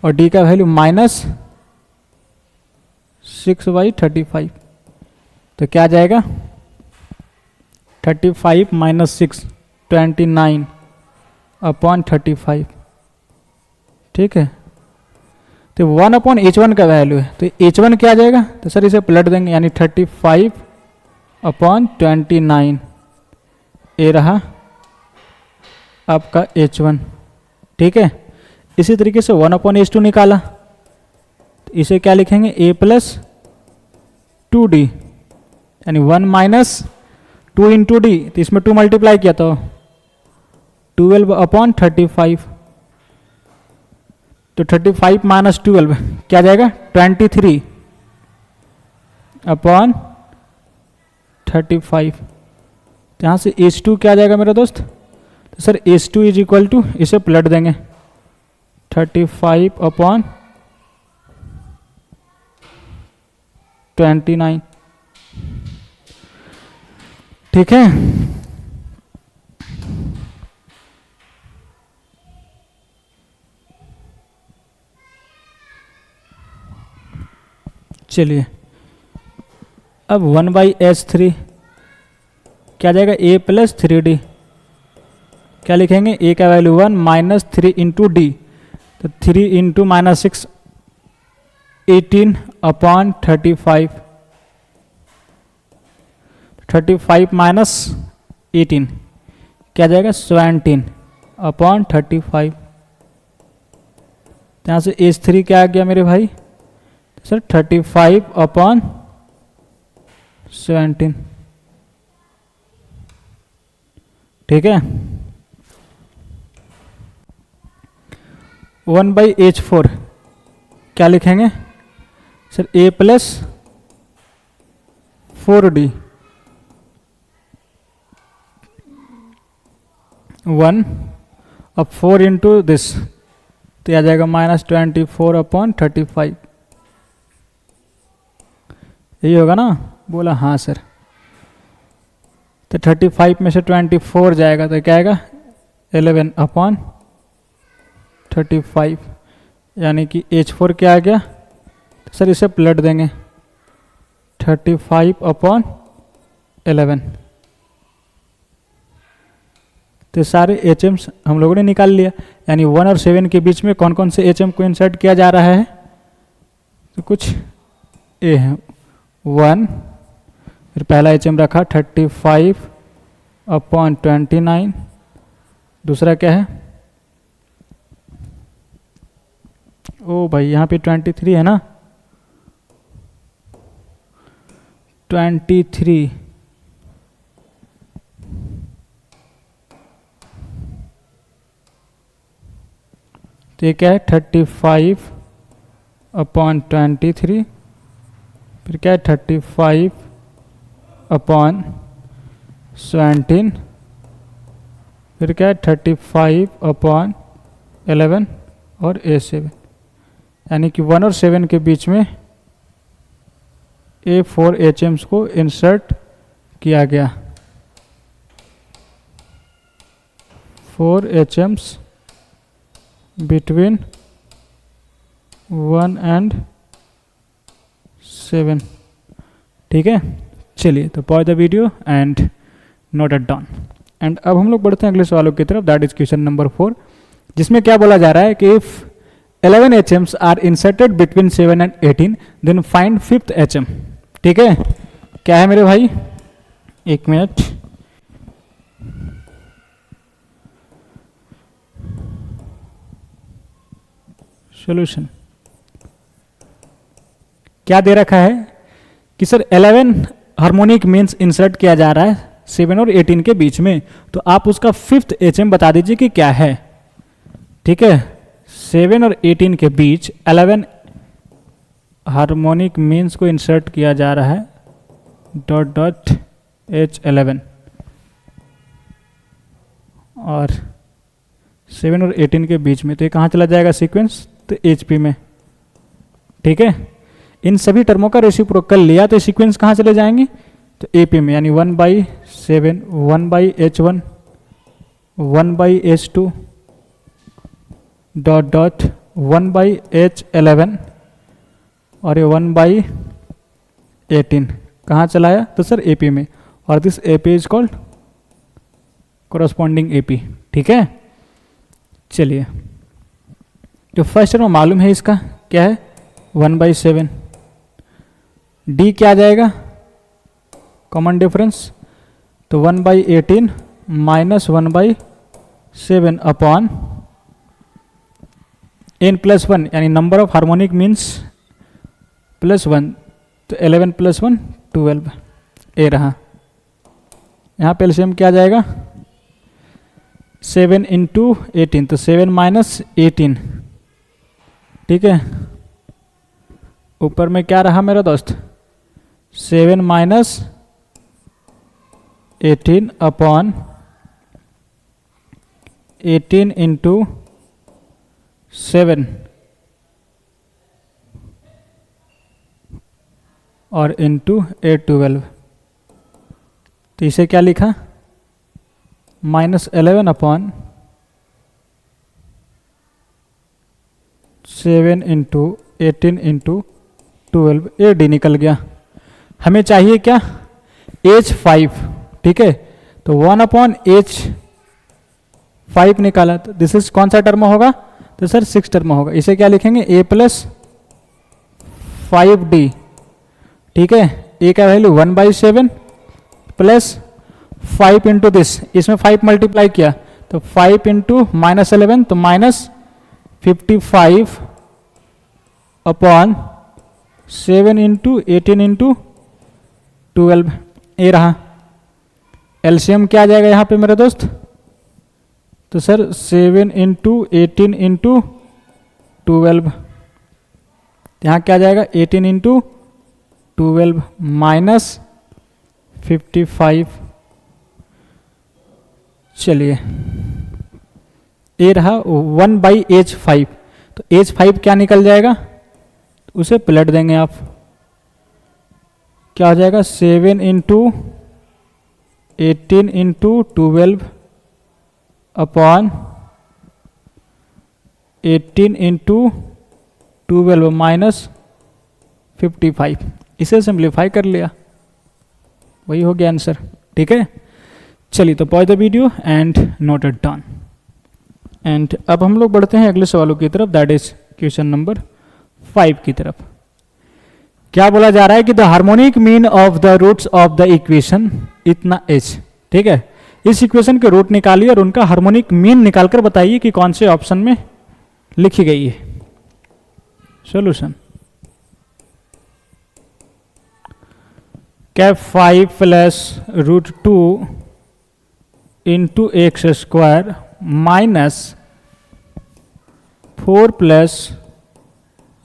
और D का वैल्यू -6/35, तो क्या आ जाएगा 35 - 6 29/35। ठीक है, तो 1/H1 का वैल्यू है, तो H1 क्या आ जाएगा, तो सर इसे पलट देंगे, यानी 35/29। ये रहा आपका H1। ठीक है, इसी तरीके से 1/H2 निकाला, तो इसे क्या लिखेंगे A + 2D, यानी 1 - 2 × D, तो इसमें 2 मल्टीप्लाई किया तो 12/35, तो 35 - 12 क्या जाएगा 23/35। तो यहाँ से H2 क्या आ जाएगा मेरा दोस्त, तो सर H2 = इसे पलट देंगे 35/29। ठीक है, चलिए अब 1/h3 क्या जाएगा, a प्लस 3d। क्या लिखेंगे, a का वैल्यू 1 माइनस 3 इंटू डी, तो 3 इंटू माइनस 6 18/35, 35 माइनस 18 क्या जाएगा 17/35। यहाँ से h3 क्या आ गया मेरे भाई सर 35/17। ठीक है। 1/h4 क्या लिखेंगे सर, a प्लस 4d 1 अब 4 इंटू दिस तो आ जाएगा -24/35। यही होगा ना, बोला हाँ सर। तो 35 में से 24 जाएगा तो क्या आएगा 11/35, यानी कि H4 क्या आ गया, तो सर इसे पलट देंगे 35/11। तो सारे एच एम्स हम लोगों ने निकाल लिया, यानी 1 और 7 के बीच में कौन कौन से एच एम को इंसर्ट किया जा रहा है, तो कुछ ए है 1, फिर पहला एच एम रखा 35/29, दूसरा क्या है, ओ भाई यहाँ पे 23 है ना, 23 तो ये क्या है 35/23, फिर क्या है 35/17, फिर क्या है 35/11 और A7, यानी कि 1 और 7 के बीच में A4 HMs को इंसर्ट किया गया। 4 HMs बिटवीन 1 and 7। ठीक है, चलिए तो pause the video and note it down. And अब हम लोग बढ़ते हैं अगले सवालों की तरफ, दैट इज क्वेश्चन नंबर 4, जिसमें क्या बोला जा रहा है कि if 11 HMs are inserted between 7 and 18 then find 5th HM। ठीक है, क्या है मेरे भाई, एक मिनट, सॉल्यूशन क्या दे रखा है कि सर 11 हार्मोनिक मीन्स इंसर्ट किया जा रहा है 7 और 18 के बीच में, तो आप उसका 5th HM बता दीजिए कि क्या है। ठीक है, 7 और 18 के बीच 11 हार्मोनिक मीन्स को इंसर्ट किया जा रहा है .H11, और 7 और 18 के बीच में, तो ये कहाँ चला जाएगा सीक्वेंस, तो HP में। ठीक है, इन सभी टर्मों का रेसिप्रोकल लिया तो सीक्वेंस कहाँ चले जाएंगे, तो AP में, यानी 1/7 1/H1 1/H2 1/H11 और ये 1/18 कहाँ चलाया, तो सर AP में, और this AP is called corresponding AP। ठीक है, चलिए जो फर्स्ट टर्म मालूम है इसका क्या है 1/7, D क्या आ जाएगा कॉमन डिफरेंस, तो 1/18 माइनस 1/7 अपॉन n+1, यानी नंबर ऑफ हार्मोनिक मीन्स +1, तो 11 + 1 12 ए रहा। यहाँ पे एलसीएम क्या आ जाएगा 7 इंटू 18, तो 7 माइनस 18। ठीक है, ऊपर में क्या रहा मेरा दोस्त 7 माइनस 18 अपॉन 18 इंटू 7 और इंटू 812, तो इसे क्या लिखा -11 upon 7 into 18 into 12, A D निकल गया। हमें चाहिए क्या, H5, ठीक है। तो 1/H5 निकाला, तो दिस इज कौन सा टर्म होगा, तो सर 6 टर्म होगा। इसे क्या लिखेंगे, A + 5D, ठीक है। ए का वैल्यू 1/7 प्लस 5 इंटू दिस, इसमें 5 मल्टीप्लाई किया तो 5 इंटू -11 तो -55 अपॉन 7 इंटू 18 इंटू 12, ए रहा। एलसीएम क्या आ जाएगा यहाँ पे मेरे दोस्त, तो सर 7 इंटू 18 इंटू 12, यहाँ क्या आ जाएगा 18 इंटू 12 माइनस 55। चलिए ए रहा 1/H5, तो H5 क्या निकल जाएगा, उसे पलट देंगे आप, क्या हो जाएगा 7 into 18 into 12 upon 18 into 12 minus 55। इसे सिंप्लीफाई कर लिया, वही हो गया आंसर, ठीक है। चलिए तो pause the video and note it down. And अब हम लोग बढ़ते हैं अगले सवालों की तरफ, दैट इज क्वेश्चन नंबर 5 की तरफ। क्या बोला जा रहा है कि the harmonic mean of the roots of the equation इतना h, ठीक है। इस इक्वेशन के रूट निकालिए और उनका हार्मोनिक मीन निकालकर बताइए कि कौन से ऑप्शन में लिखी गई है। सॉल्यूशन, क्या 5 + √2 into x square minus 4 +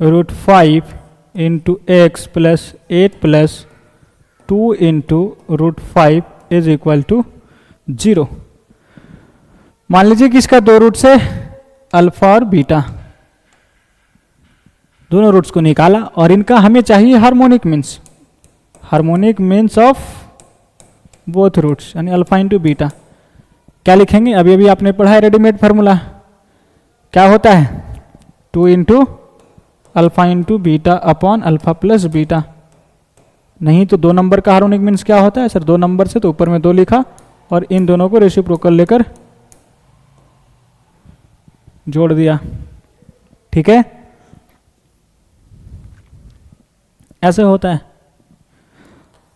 √5 into x plus 8 + 2 into √5 is equal to 0। मान लीजिए कि इसका दो रूट्स है अल्फा और बीटा, दोनों रूट्स को निकाला और इनका हमें चाहिए harmonic means, harmonic means of both roots यानी अल्फा इंटू बीटा। क्या लिखेंगे, अभी अभी आपने पढ़ा है रेडीमेड फार्मूला, क्या होता है 2 into alpha into beta upon alpha plus beta. नहीं तो 2 नंबर का हार्मोनिक मीन्स क्या होता है सर, 2 नंबर से तो ऊपर में 2 लिखा और इन दोनों को रेसिप्रोकल लेकर जोड़ दिया, ठीक है, ऐसे होता है।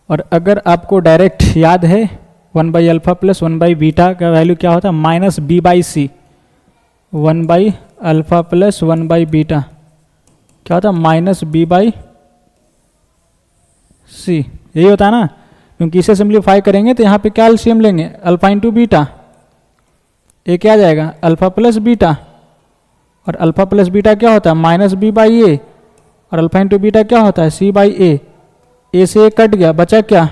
और अगर आपको डायरेक्ट याद है 1/α + 1/β का वैल्यू क्या होता है, -b/c, 1/α + 1/β क्या होता है -b/c, यही होता है ना। क्योंकि इसे सिंप्लीफाई करेंगे तो यहाँ पे क्या एलसीएम लेंगे, अल्फा इंटू बीटा, ये क्या आ जाएगा अल्फा प्लस बीटा, और अल्फा प्लस बीटा क्या होता है -b/a, और अल्फा इंटू बीटा क्या होता है c/a, ए से ए कट गया, बचा क्या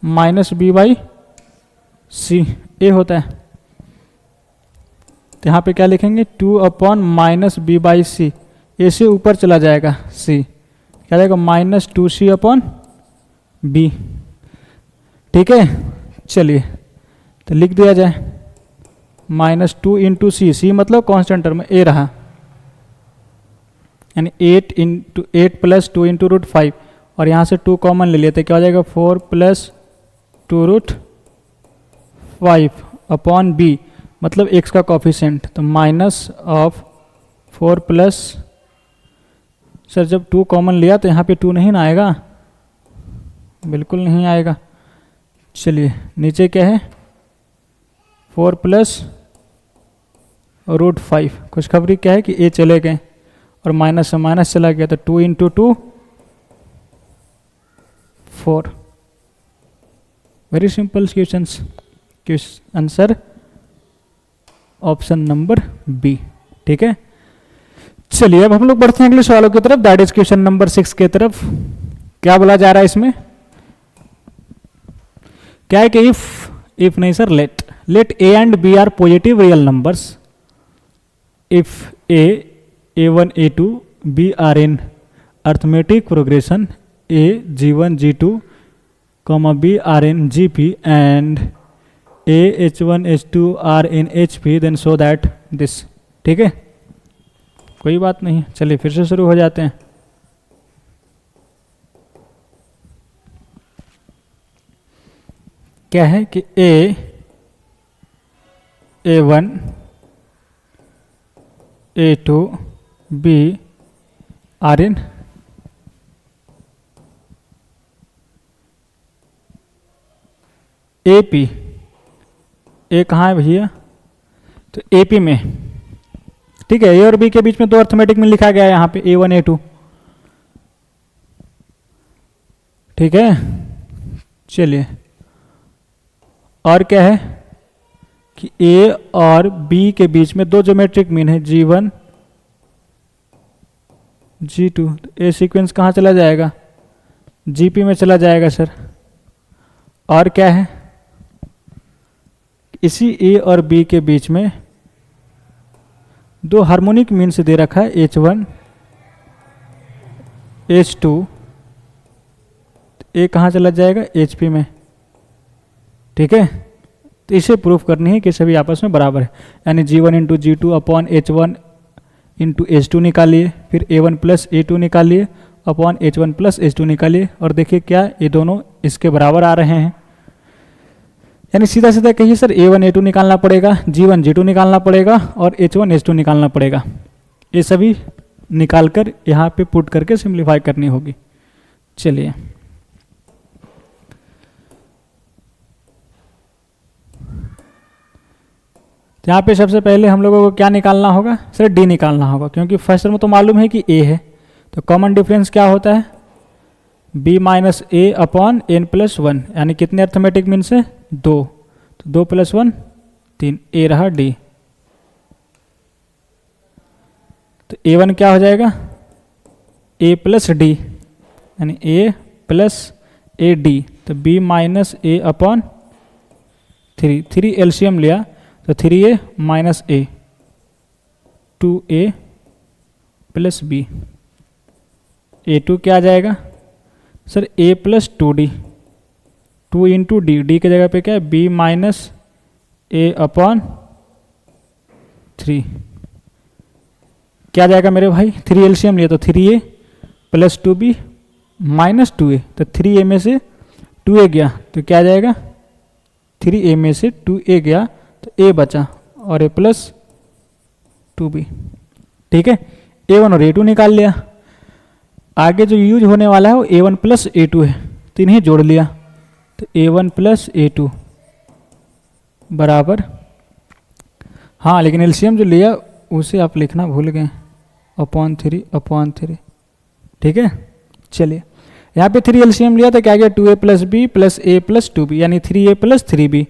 -b/c, ए होता है। तो यहाँ पे क्या लिखेंगे 2/- b/c, ए से ऊपर चला जाएगा c, क्या जाएगा -2c/b, ठीक है। चलिए तो लिख दिया जाए -2 इंटू सी, सी मतलब कांस्टेंट टर्म ए रहा, यानी 8 + 2 इंटू √5, और यहाँ से 2 कॉमन ले लेते, क्या हो जाएगा 4 + 2 √5 अपॉन b, मतलब x का कॉफिशेंट, तो -4 प्लस, सर जब 2 कॉमन लिया तो यहाँ पे 2 नहीं ना आएगा, बिल्कुल नहीं आएगा। चलिए नीचे क्या है 4 + √5, खुशखबरी क्या है कि a चले गए और माइनस से माइनस चला गया, तो 2 into 2 4। Very simple questions, answer option number B, ठीक है। चलिए अब हम लोग बढ़ते हैं अगले सवालों की तरफ, दैट इज क्वेश्चन नंबर 6 के तरफ। क्या बोला जा रहा है इसमें, क्या है कि इफ नहीं sir, let a and b are positive real numbers, if a1 a2 b are in arithmetic progression a g1 g2 b are in gp and a h1 h2 are in hp, then show that this, ठीक है। कोई बात नहीं, चलिए फिर से शुरू हो जाते हैं। क्या है कि A1 A2 B are in AP। A कहाँ है भैया? तो AP में, ठीक है। ए और बी के बीच में दो अर्थमेटिक में लिखा गया है यहाँ पे A1 A2, ठीक है। चलिए, और क्या है कि A और B के बीच में दो ज्योमेट्रिक मीन है G1 G2। ए सीक्वेंस कहाँ चला जाएगा? GP में चला जाएगा सर। और क्या है, इसी A और B के बीच में दो हार्मोनिक मीन से दे रखा है H1 H2। ए कहाँ चला जाएगा? HP में, ठीक है। तो इसे प्रूफ करनी है कि सभी आपस में बराबर है, यानी G1 into G2 upon H1 into H2 निकालिए, फिर A1 प्लस A2 निकालिए अपॉन H1 प्लस H2 निकालिए, और देखिए क्या ये दोनों इसके बराबर आ रहे हैं। यानी सीधा सीधा कहिए सर A1 A2 निकालना पड़ेगा, G1 G2 निकालना पड़ेगा और H1 H2 निकालना पड़ेगा। ये सभी निकाल कर यहाँ पे पुट करके सिंप्लीफाई करनी होगी। चलिए, यहाँ पे सबसे पहले हम लोगों को क्या निकालना होगा सर? D निकालना होगा, क्योंकि फर्स्ट में तो मालूम है कि A है, तो कॉमन डिफरेंस क्या होता है? B minus A upon N plus 1, यानी कितने अर्थमेटिक मीन से? 2, तो 2 प्लस 1 3, A रहा D। तो A1 क्या हो जाएगा? A प्लस D, यानी A प्लस AD, तो B minus A upon 3 LCM लिया तो 3A minus A 2A plus B। A2 क्या आ जाएगा sir? A plus 2D, 2 into D, D के जगह पे क्या है? B minus A upon 3। क्या जाएगा मेरे भाई? 3 एलसीएम लिया तो 3A plus 2B minus 2A, तो 3A में से 2A गया तो क्या जाएगा? 3A में से 2A गया तो A बचा और A प्लस 2B, ठीक है। A1 और A2 निकाल लिया। आगे जो यूज होने वाला है वो A1 प्लस A2 है, तो इन्हें जोड़ लिया तो A1 प्लस A2 बराबर, हाँ लेकिन एलसीएम जो लिया उसे आप लिखना भूल गए, अपॉन 3, ठीक है। चलिए, यहाँ पे 3 एलसीएम लिया तो क्या गया? 2A plus B plus A plus 2B, यानी 3A प्लस 3B।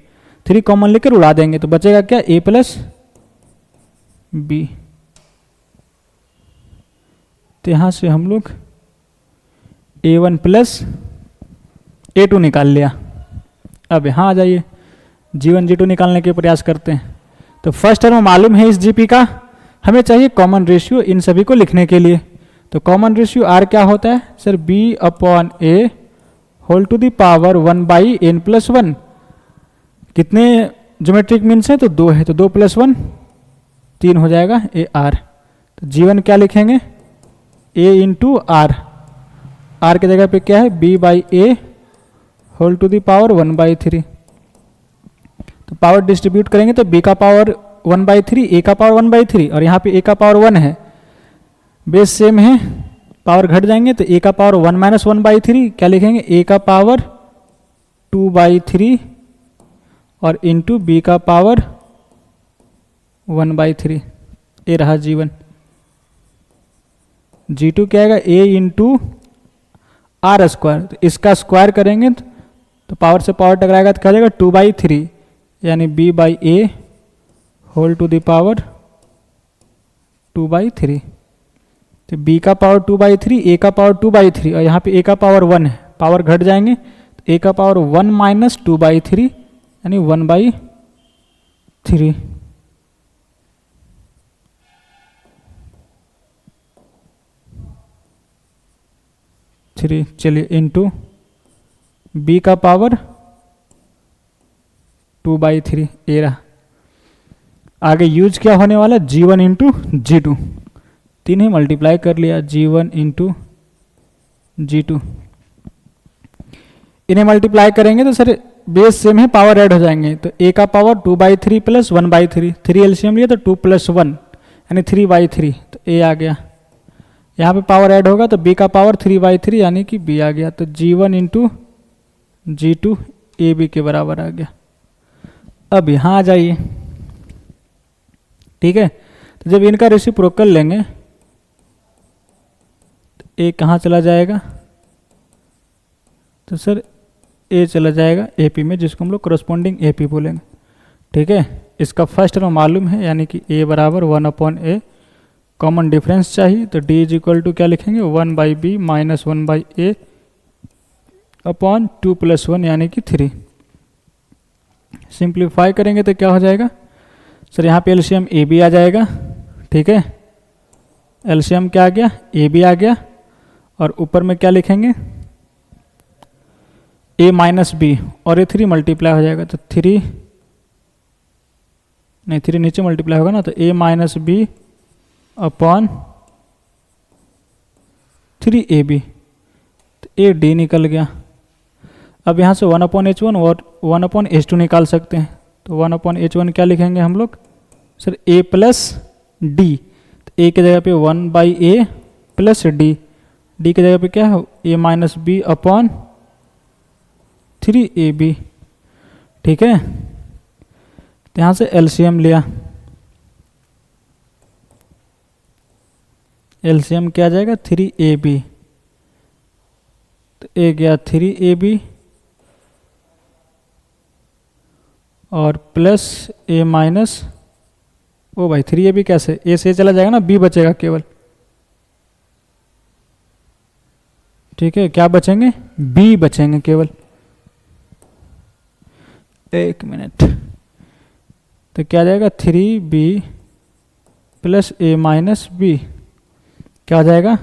3 कॉमन लेकर उड़ा देंगे तो बचेगा क्या? A plus B। तो यहाँ से हम लोग A1 प्लस A2 निकाल लिया। अब यहाँ आ जाइए, G1 G2 निकालने के प्रयास करते हैं। तो फर्स्ट टर्म मालूम है इस GP का, हमें चाहिए कॉमन रेशियो इन सभी को लिखने के लिए। तो कॉमन रेशियो R क्या होता है sir? B upon A whole to the power 1 by N plus 1। कितने ज्योमेट्रिक मीन्स हैं? तो 2 है, तो 2 प्लस 1 3 हो जाएगा AR। तो G1 क्या लिखेंगे? A इंटू R, R के जगह पे क्या है? B by A whole to the power 1 by 3। तो पावर डिस्ट्रीब्यूट करेंगे तो B का पावर 1 बाई 3, A का पावर 1 बाई 3, और यहाँ पे A का पावर 1 है, बेस सेम है, पावर घट जाएंगे तो A का पावर 1 माइनस 1 बाई 3 क्या लिखेंगे? A का पावर 2 बाई 3 और इंटू B का पावर 1 बाई 3। ए रहा G1। G2 क्या आएगा? A इंटू R स्क्वायर, तो इसका स्क्वायर करेंगे तो पावर से पावर टकराएगा तो क्या जाएगा? 2 बाई 3, यानी B by A whole to the power 2 by 3। तो B का पावर 2 बाई 3, A का पावर 2 बाई 3, और यहाँ पे A का पावर 1 है, पावर घट जाएंगे तो A का पावर 1 माइनस 2 बाई 3, यानी 1 बाई 3। चलिए इंटू B का पावर 2 बाई 3 ए रहा। आगे यूज क्या होने वाला? G1 इंटू G2, तीन ही मल्टीप्लाई कर लिया, G1 इंटू G2। इन्हें मल्टीप्लाई करेंगे तो सर बेस सेम है, पावर ऐड हो जाएंगे। तो a का पावर 2/3 प्लस 1/3, 3 एलसीएम लिया तो 2 + 1 यानी 3/3, तो a आ गया। यहाँ पे पावर ऐड होगा तो b का पावर 3/3 यानी कि b आ गया। तो g1 इंटू G2 AB के बराबर आ गया। अब यहाँ आ जाइए, ठीक है। तो जब इनका रेसिप्रोकल लेंगे तो a कहाँ चला जाएगा, तो सर a चला जाएगा AP में, जिसको हम लोग करस्पॉन्डिंग AP बोलेंगे, ठीक है। इसका फर्स्ट टर्म मालूम है यानी कि a बराबर 1/a, कॉमन डिफरेंस चाहिए तो d = क्या लिखेंगे 1/b माइनस 1/a अपॉन 2 + 1 यानी कि 3। सिंप्लीफाई करेंगे तो क्या हो जाएगा सर, यहाँ पे एलसीएम ए बी आ जाएगा, ठीक है। एलसीएम क्या आ गया, ए बी आ गया, और ऊपर में क्या लिखेंगे a माइनस बी, और ये 3 मल्टीप्लाई हो जाएगा तो 3 नीचे मल्टीप्लाई होगा ना, तो a minus B upon 3ab, तो a d निकल गया। अब यहाँ से 1/h1 और 1/h2 निकाल सकते हैं, तो 1/h1 क्या लिखेंगे हम लोग सर a प्लस डी, तो a की जगह पे 1/a प्लस डी, डी की जगह पे क्या है a minus B upon 3ab, ठीक है। तो यहाँ से एलसीएम लिया, एलसीएम क्या आ जाएगा 3ab, तो a गया 3ab और प्लस a माइनस, ओ भाई 3ab कैसे, a से चला जाएगा ना, b बचेगा केवल, ठीक है। क्या बचेंगे b बचेंगे केवल, एक मिनट, तो क्या आ जाएगा 3b plus a minus b, क्या आ जाएगा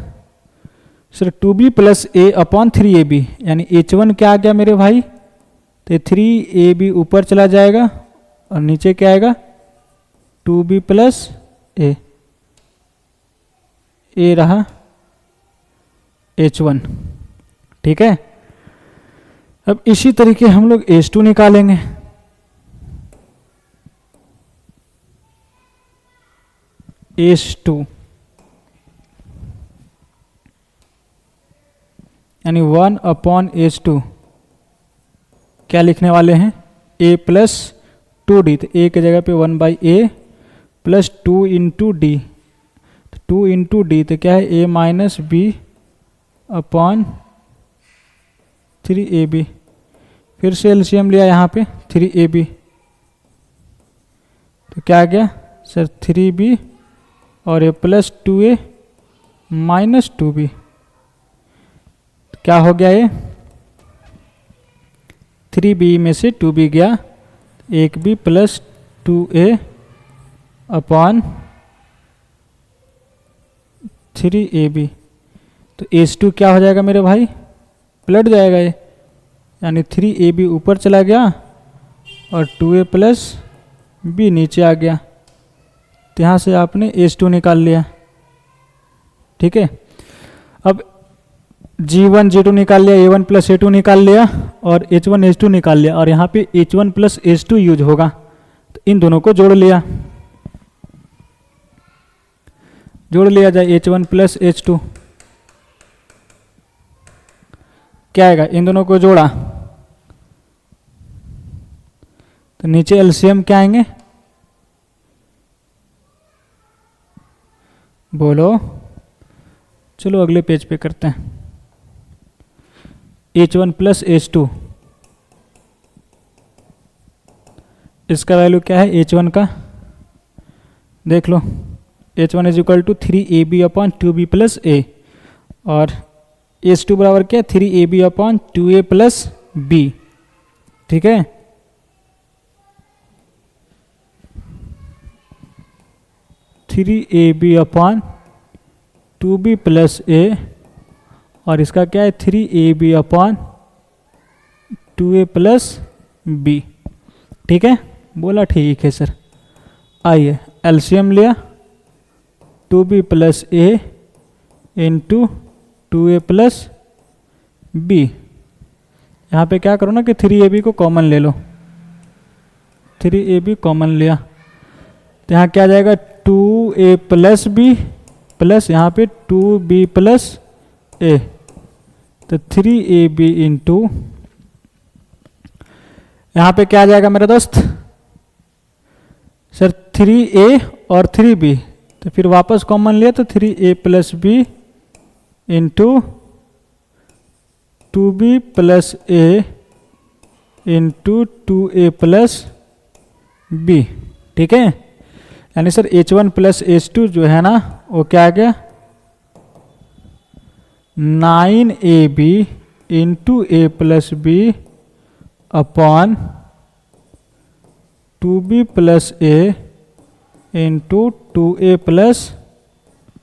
sir 2b plus a upon 3ab, यानी h1 क्या आ गया मेरे भाई, तो 3ab ऊपर चला जाएगा और नीचे क्या आएगा 2b प्लस a, a रहा h1, ठीक है। अब इसी तरीके हम लोग h2 निकालेंगे, h2 यानी 1/h2 क्या लिखने वाले हैं a प्लस 2d, तो a की जगह पे 1/a plus 2 into D, 2 into D तो क्या है a minus B upon 3ab, फिर से एलसीएम लिया यहाँ पे 3ab, तो क्या आ गया सर 3b और a plus 2a minus 2b, क्या हो गया ये 3b में से 2b गया, 1b plus 2a upon 3ab, तो h2 क्या हो जाएगा मेरे भाई पलट जाएगा ये, यानी 3ab ऊपर चला गया और 2a प्लस b नीचे आ गया, तो यहाँ से आपने h2 निकाल लिया, ठीक है। अब G1 G2 निकाल लिया, A1 प्लस A2 निकाल लिया और H1 H2 निकाल लिया, और यहाँ पे H1 प्लस H2 यूज होगा, तो इन दोनों को जोड़ लिया जाए H1 प्लस H2, क्या आएगा इन दोनों को जोड़ा तो नीचे एलसीएम क्या आएंगे बोलो, चलो अगले पेज पे करते हैं। H1 प्लस H2, इसका वैल्यू क्या है H1 का, देख लो H1 is equal to 3ab upon 2b plus a, और H2 बराबर क्या है 3ab upon 2a plus b, ठीक है। Three ab upon 2b plus a, और इसका क्या है 3ab upon 2a plus b, ठीक है। बोला ठीक है सर, आइए एलसीएम लिया 2b plus a into 2a plus b, यहाँ पे क्या करो ना कि 3ab को कॉमन ले लो, 3ab कॉमन लिया तो यहाँ क्या आ जाएगा 2a प्लस बी प्लस यहाँ पे 2b प्लस ए, तो 3ab इंटू यहाँ पे क्या आ जाएगा मेरा दोस्त सर 3a और 3b, तो फिर वापस कॉमन लिया तो 3a plus B into 2b plus A into 2a plus B. ठीक है, यानी सर h1 प्लस h2 जो है ना वो क्या आ गया 9ab into A plus B upon 2b plus A into 2a plus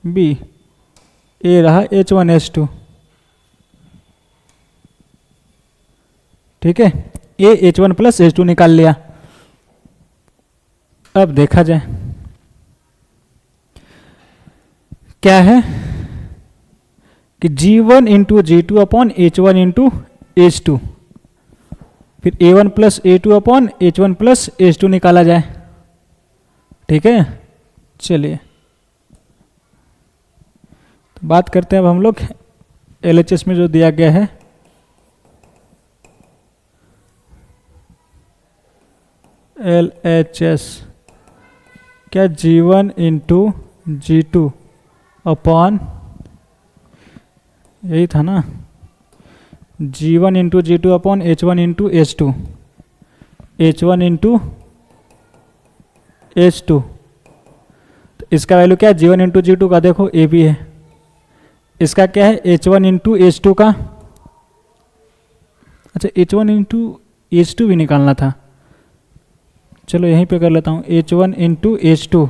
B, ए रहा h1 h2। ठीक है, ए h1 प्लस h2 निकाल लिया। अब देखा जाए क्या है कि G1 into G2 upon H1 into H2, फिर A1 plus A2 upon H1 plus H2 निकाला जाए। ठीक है, चलिए तो बात करते हैं अब हम लोग LHS में जो दिया गया है। LHS क्या G1 इंटू G2 अपॉन यही था ना G1 into G2 upon H1 into H2, H1 into H2, तो इसका वैल्यू क्या है G1 इंटू G2 का देखो AB है, इसका क्या है H1 इंटू H2 का, अच्छा H1 इंटू H2 भी निकालना था, चलो यहीं पे कर लेता हूँ H1 इंटू H2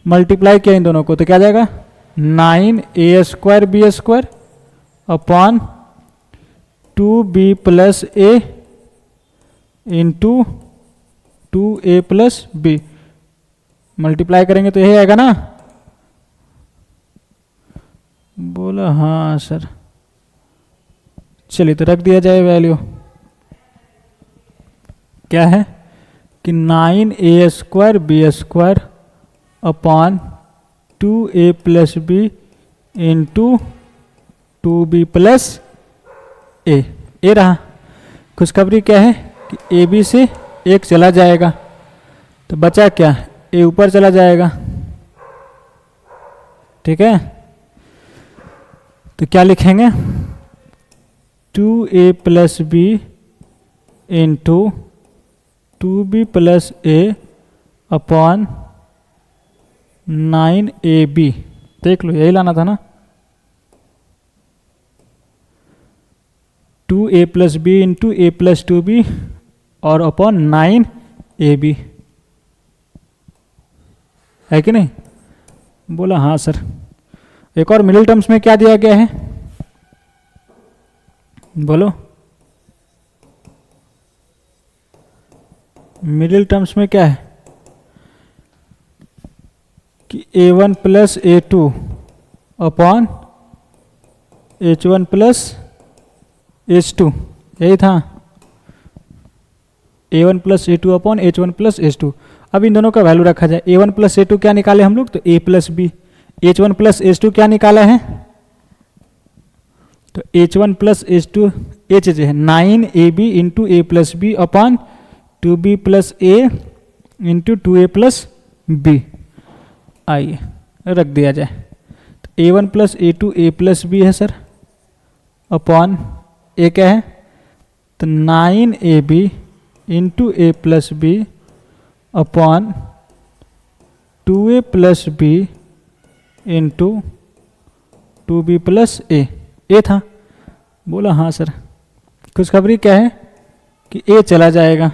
मल्टीप्लाई किया इन दोनों को तो क्या आ जाएगा 9a square B square upon 2b plus A into 2a plus B, multiply करेंगे तो यही आएगा ना, बोला हाँ सर। चलिए तो रख दिया जाए वैल्यू, क्या है कि 9a square B square upon 2a plus B into 2b plus A रहा। खुशखबरी क्या है कि ए बी से एक चला जाएगा तो बचा क्या, ए ऊपर चला जाएगा। ठीक है, तो क्या लिखेंगे 2a plus B into 2b plus A upon 9ab, देख लो यही लाना था ना, 2a plus B into A plus 2b और अपॉन 9ab, है कि नहीं, बोला हाँ सर। एक और मिडिल टर्म्स में क्या दिया गया है बोलो, मिडिल टर्म्स में क्या है कि a1 plus a2 upon h1 plus h2, यही था a1 plus a2 upon h1 plus h2। अब इन दोनों का वैल्यू रखा जाए, a1 प्लस a2 क्या निकाले हम लोग तो a plus B, h1 plus h2 क्या निकाला है तो h1 प्लस h2 h जो है 9ab into A plus B upon 2b plus A into 2a plus B, आइए रख दिया जाए तो a1 plus a2 a plus B है सर अपॉन ए क्या है तो 9ab into A plus B upon 2a plus B into 2b plus A था, बोला हाँ सर। खुशखबरी क्या है कि ए चला जाएगा,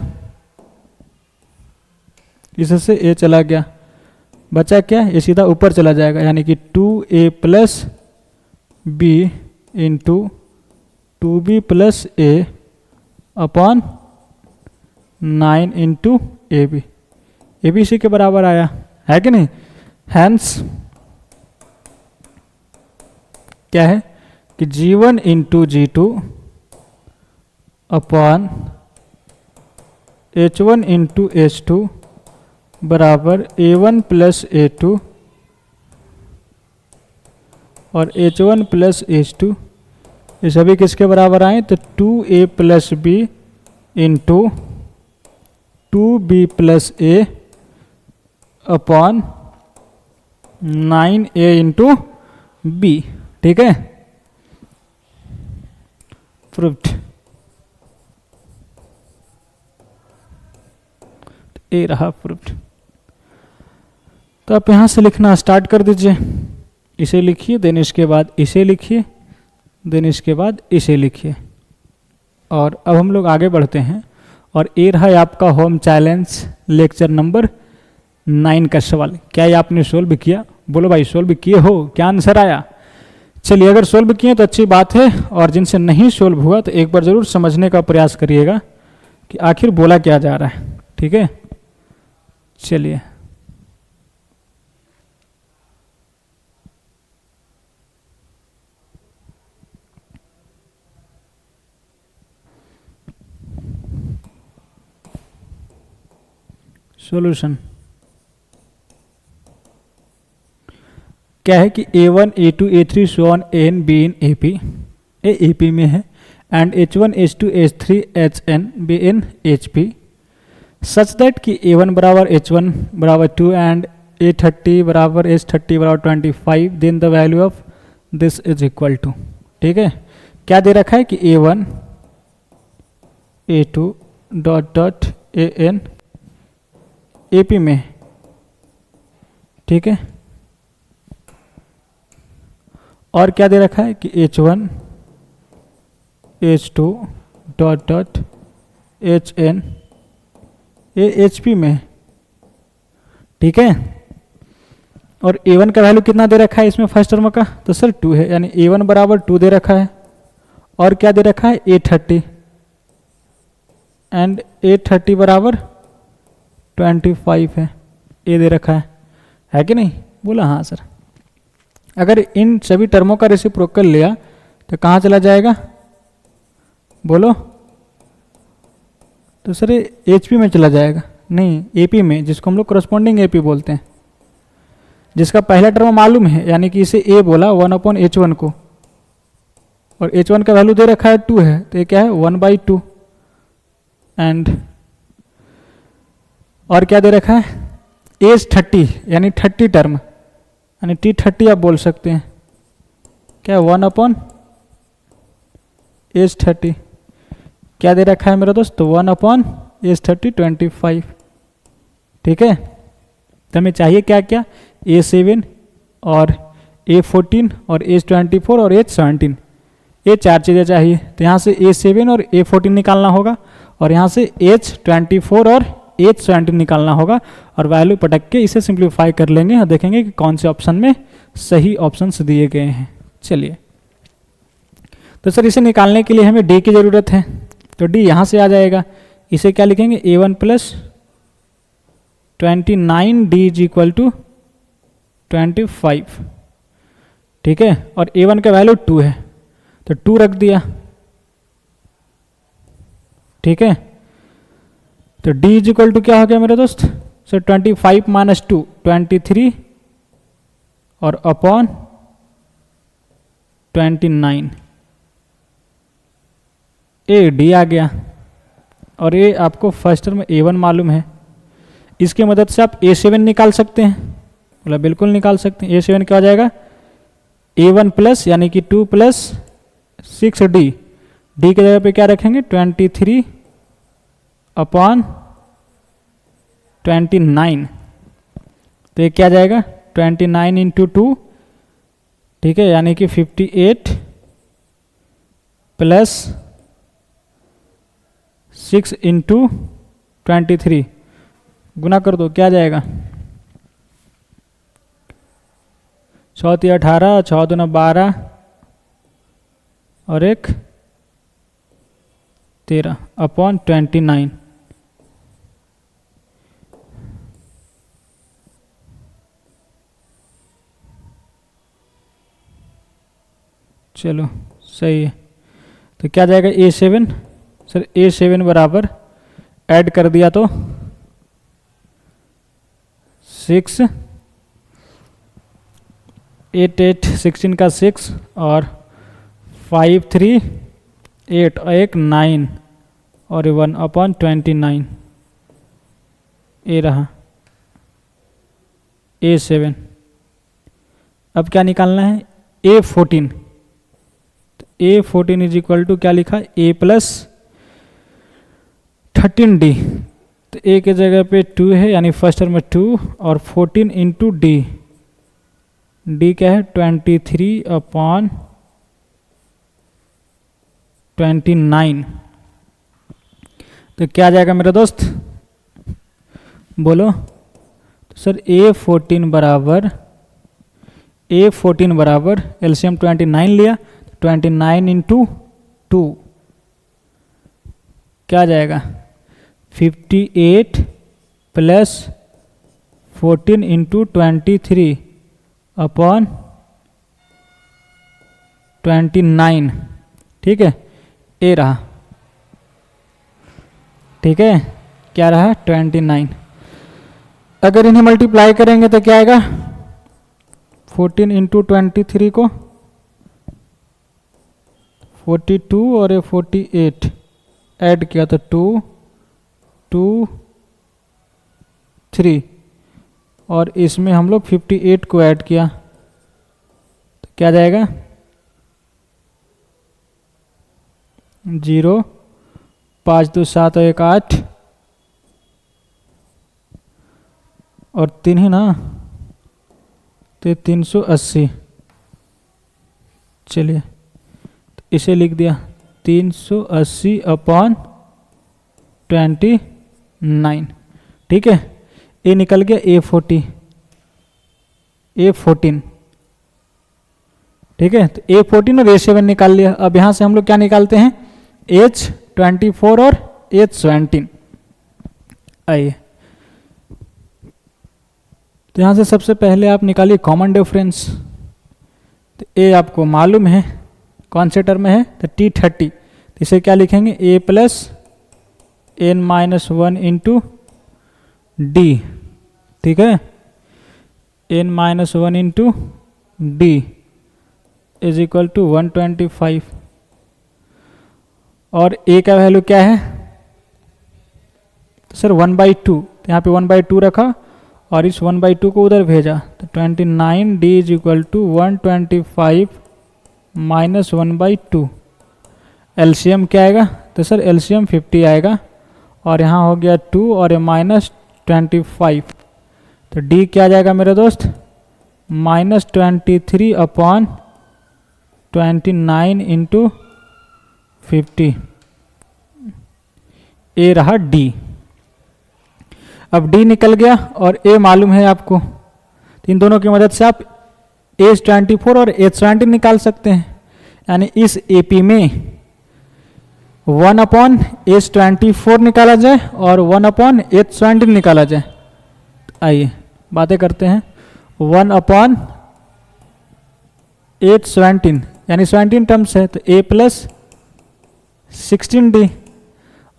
इससे ए चला गया, बचा क्या ये सीधा ऊपर चला जाएगा, यानी कि 2a plus B into 2b plus A upon 9 into A B इसी के बराबर आया, है कि नहीं। हैंस क्या है कि G1 into G2 upon H1 into H2 बराबर A1 प्लस A2 और H1 प्लस H2 ये सभी किसके बराबर आए, तो 2A plus B into 2B plus A upon 9A into B. ठीक है, प्रूव्ड। ए रहा प्रूव्ड। तो आप यहां से लिखना स्टार्ट कर दीजिए। इसे लिखिए, देन इसके बाद इसे लिखिए, देन इसके बाद इसे लिखिए। और अब हम लोग आगे बढ़ते हैं और ये रहा आपका होम चैलेंज लेक्चर नंबर 9 का सवाल। क्या ये आपने सोल्व किया? बोलो भाई, सोल्व किए हो? क्या आंसर आया? चलिए, अगर सोल्व किए तो अच्छी बात है, और जिनसे नहीं सोल्व हुआ तो एक बार ज़रूर समझने का प्रयास करिएगा कि आखिर बोला क्या जा रहा है। ठीक है, चलिए। सॉल्यूशन क्या है कि A1 A2 A3 so on an be in AP, A AP में है, and H1 H2 H3 HN be in HP, such that कि A1 बराबर H1 बराबर 2 एंड A30 बराबर H30 बराबर 25, then the value of this is equal to. ठीक है, क्या दे रखा है कि A1 A2 dot dot AN AP में। ठीक है, और क्या दे रखा है कि H1 H2 dot dot HN HP में। ठीक है, और A1 का वैल्यू कितना दे रखा है इसमें फर्स्ट टर्म का, तो सर 2 है, यानी A1 बराबर 2 दे रखा है। और क्या दे रखा है A30, एंड A30 बराबर 25 है, ये दे रखा है कि नहीं? बोला हाँ सर। अगर इन सभी टर्मों का रेसिप्रोकल लिया तो कहाँ चला जाएगा, बोलो? तो सर HP में चला जाएगा, नहीं AP में, जिसको हम लोग करस्पॉन्डिंग AP बोलते हैं, जिसका पहला टर्म मालूम है, यानी कि इसे A बोला 1/H1 को, और H1 का वैल्यू दे रखा है 2 है, तो ये क्या है 1/2, एंड और क्या दे रखा है एज 30, यानी 30 टर्म, यानी T30 आप बोल सकते हैं। क्या 1/एज 30 क्या दे रखा है मेरा दोस्त, 1/एज 30 25। ठीक है, तो हमें चाहिए क्या क्या, A7 और A14 और एज 24 और एज 17, ये 4 चीज़ें चाहिए। तो यहाँ से A7 और A14 निकालना होगा, और यहाँ से एज 24 और एज 17 निकालना होगा, और वैल्यू पटक के इसे सिंप्लीफाई कर लेंगे और देखेंगे कि कौन से ऑप्शन में सही ऑप्शंस दिए गए हैं। चलिए, तो सर इसे निकालने के लिए हमें D की ज़रूरत है, तो D यहाँ से आ जाएगा। इसे क्या लिखेंगे, A1 plus 29 D is equal to 25। ठीक है, और A1 का वैल्यू 2 है, तो 2 रख दिया। ठीक है, तो D इज इक्वल टू क्या हो गया मेरे दोस्त, सर 25 माइनस 2 23 और अपॉन 29, D आ गया। और ये आपको फर्स्ट टर्म A1 मालूम है, इसके मदद से आप A7 निकाल सकते हैं। बोला बिल्कुल निकाल सकते हैं। A7 क्या हो जाएगा, A1 प्लस यानी कि 2 प्लस 6D, D के जगह पे क्या रखेंगे 23 अपॉन 29, तो ये क्या जाएगा 29 इंटू 2, ठीक है, यानी कि 58 प्लस 6 इंटू 23, गुना कर दो, क्या जाएगा 6 × 18, 6 × 2 12 और 1 13 अपॉन 29। चलो सही है, तो क्या जाएगा A7 सर A7 बराबर ऐड कर दिया तो 6, 8 8 16 का 6 और 5 3 8 और एक 9 और 1/29 ये रहा A7। अब क्या निकालना है A14। तो A14 इज इक्वल टू क्या लिखा A प्लस 13D। तो A के जगह पे 2 है यानी फर्स्ट टर्म में 2 और 14 इंटू D। D क्या है 23/29। तो क्या आ जाएगा मेरा दोस्त बोलो। तो सर A14 बराबर एलसीएम 29 लिया 29 इंटू 2 क्या आ जाएगा 58 प्लस 14 इंटू 23/29। ठीक है ए रहा। ठीक है क्या रहा 29। अगर इन्हें मल्टीप्लाई करेंगे तो क्या आएगा 14 इंटू 23 को 42 और ये 48 ऐड किया तो 2 2 3 और इसमें हम लोग 58 को ऐड किया तो क्या जाएगा 0 5 2 7 और 1 8 और 3 ही ना तो 380। चलिए तो इसे लिख दिया 380/29। ठीक है ए निकल गया A14। ठीक है तो A14 और A7 निकाल लिया। अब यहां से हम लोग क्या निकालते हैं H24 और H17। आइए तो यहाँ से सबसे पहले आप निकालिए कॉमन डिफरेंस। तो ए आपको मालूम है कौन से टर्म में है तो T30। तो इसे क्या लिखेंगे A plus n-1 into D. ठीक है n-1 into D is equal to 125 और a का वैल्यू क्या है तो सर 1/2। तो यहाँ पे 1/2 रखा और इस 1/2 को उधर भेजा तो 29D is equal to 125 minus 1/2। LCM क्या आएगा तो सर एलसीएम 50 आएगा और यहाँ हो गया 2 और ये माइनस 25। तो D क्या आ जाएगा मेरे दोस्त -23/29 इंटू 50। ए रहा D। अब D निकल गया और A मालूम है आपको तो इन दोनों की मदद से आप H24 और H17 निकाल सकते हैं। यानी इस AP में 1/H24 निकाला जाए और 1/H17 निकाला जाए। आइए बातें करते हैं 1/H17 यानी 17 टर्म्स है तो A प्लस 16D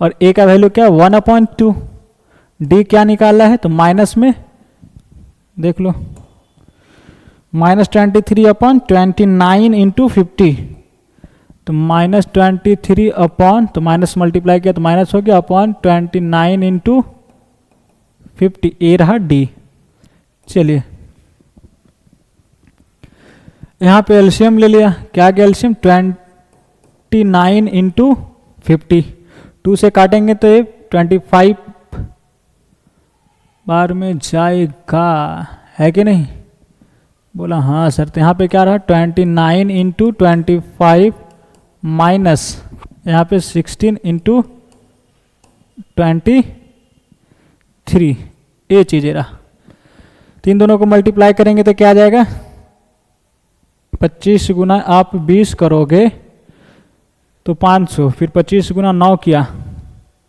और A का वैल्यू क्या 1/2। D क्या निकाला है तो माइनस में देख लो -23/29 इंटू 50। तो -23 अपॉन तो माइनस मल्टीप्लाई किया तो माइनस हो गया /29 इंटू 50। ए रहा D। चलिए यहाँ पे एलसीएम ले लिया क्या गया एलसीएम 29 इंटू 50। 2 से काटेंगे तो ये 25 बार में जाएगा है कि नहीं बोला हाँ सर। तो यहाँ पे क्या रहा 29 इंटू 25 माइनस यहाँ पे 16 इंटू 23। ये चीज़ें रहा। तीन दोनों को मल्टीप्लाई करेंगे तो क्या आ जाएगा 25 गुना आप 20 करोगे तो 500 फिर 25 गुना 9 किया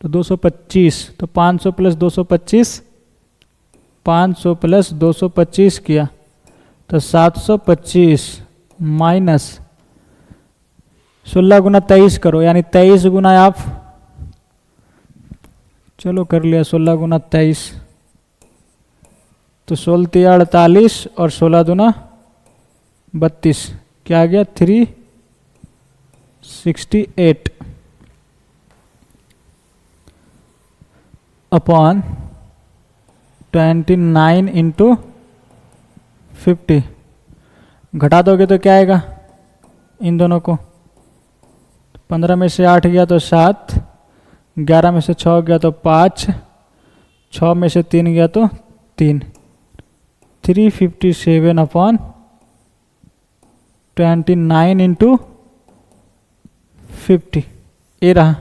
तो 225 तो 500 प्लस 225 500 प्लस 225 किया तो 725 माइनस 16 गुना 23 करो यानी 23 गुना आप चलो कर लिया, 16 गुना 23, तो 16 तिया 48 और 16 दूना 32, क्या आ गया 368 अपॉन 29 इंटू 50। घटा दोगे तो क्या आएगा इन दोनों को, 15 में से 8 गया तो 7, 11 में से 6 गया तो 5, 6 में से 3 गया तो 3, 357 अपॉन 29 इंटू 50, ये रहा।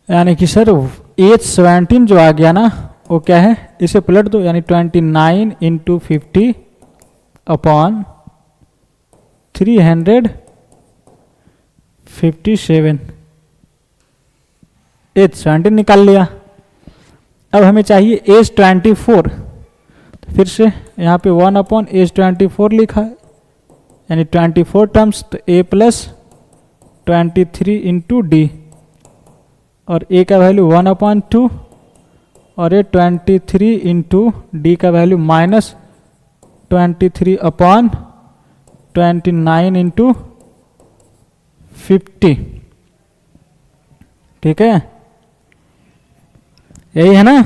यानी कि सर एज 17 जो आ गया ना वो क्या है, इसे पलट दो, यानी 29 इंटू 50 अपॉन 357, एज 17 निकाल लिया। अब हमें चाहिए एज 24, तो फिर से यहाँ पे 1 अपॉन एज 24 लिखा है, यानी 24 टर्म्स, तो a प्लस 23 इंटू डी, और a का वैल्यू 1 अपॉन 2 और ये 23 इंटू डी का वैल्यू माइनस 23 अपॉन 29 इंटू 50, ठीक है, यही है ना।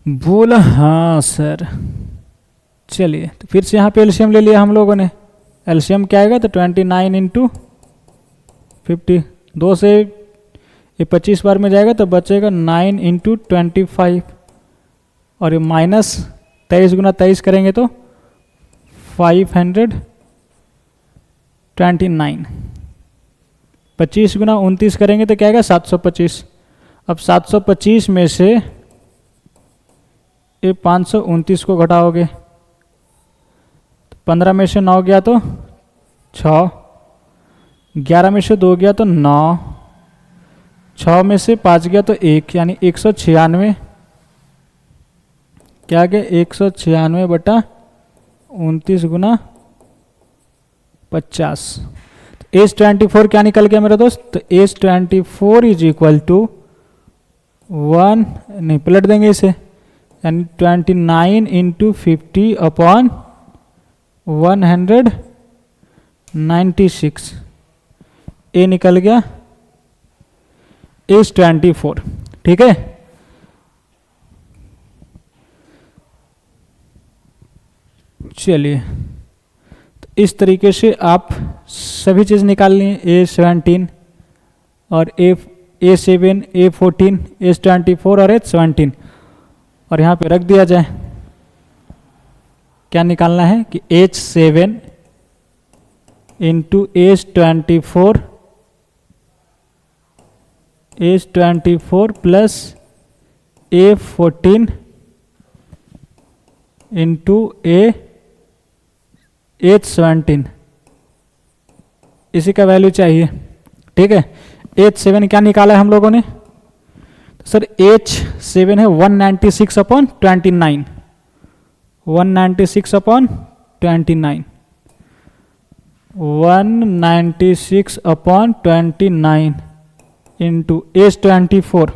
बोला हाँ सर। चलिए तो फिर से यहाँ पे एलसीएम ले लिया हम लोगों ने, एलसीएम क्या आएगा, तो 29 इंटू 50, 2 से ये 25 बार में जाएगा तो बचेगा 9 इंटू 25, और ये माइनस 23 गुना 23 करेंगे तो 529, 25 गुना 29 करेंगे तो क्या आएगा 725। अब 725 में से ये 529 को घटाओगे, 15 में से 9 गया तो 6, 11 में से 2 गया तो 9, 6 में से 5 गया तो 1, यानी 196, क्या गया 196 बटा 29 गुना 50। एज 24 क्या निकल गया मेरा दोस्त, तो एज 24 इज इक्वल टू 1, नहीं पलट देंगे इसे, यानी 29 इंटू 50 अपॉन 196, ए निकल गया एज 24, ठीक है। चलिए तो इस तरीके से आप सभी चीज़ निकाल लें, A17 और A7, A14, H24 और H17, और यहाँ पे रख दिया जाए। क्या निकालना है कि H7 into H24 plus A14 into H17, इसी का वैल्यू चाहिए, ठीक है। H7 क्या निकाला है हम लोगों ने, तो सर H7 है 196 upon 29, 196 upon 29, 196 upon 29 into H24,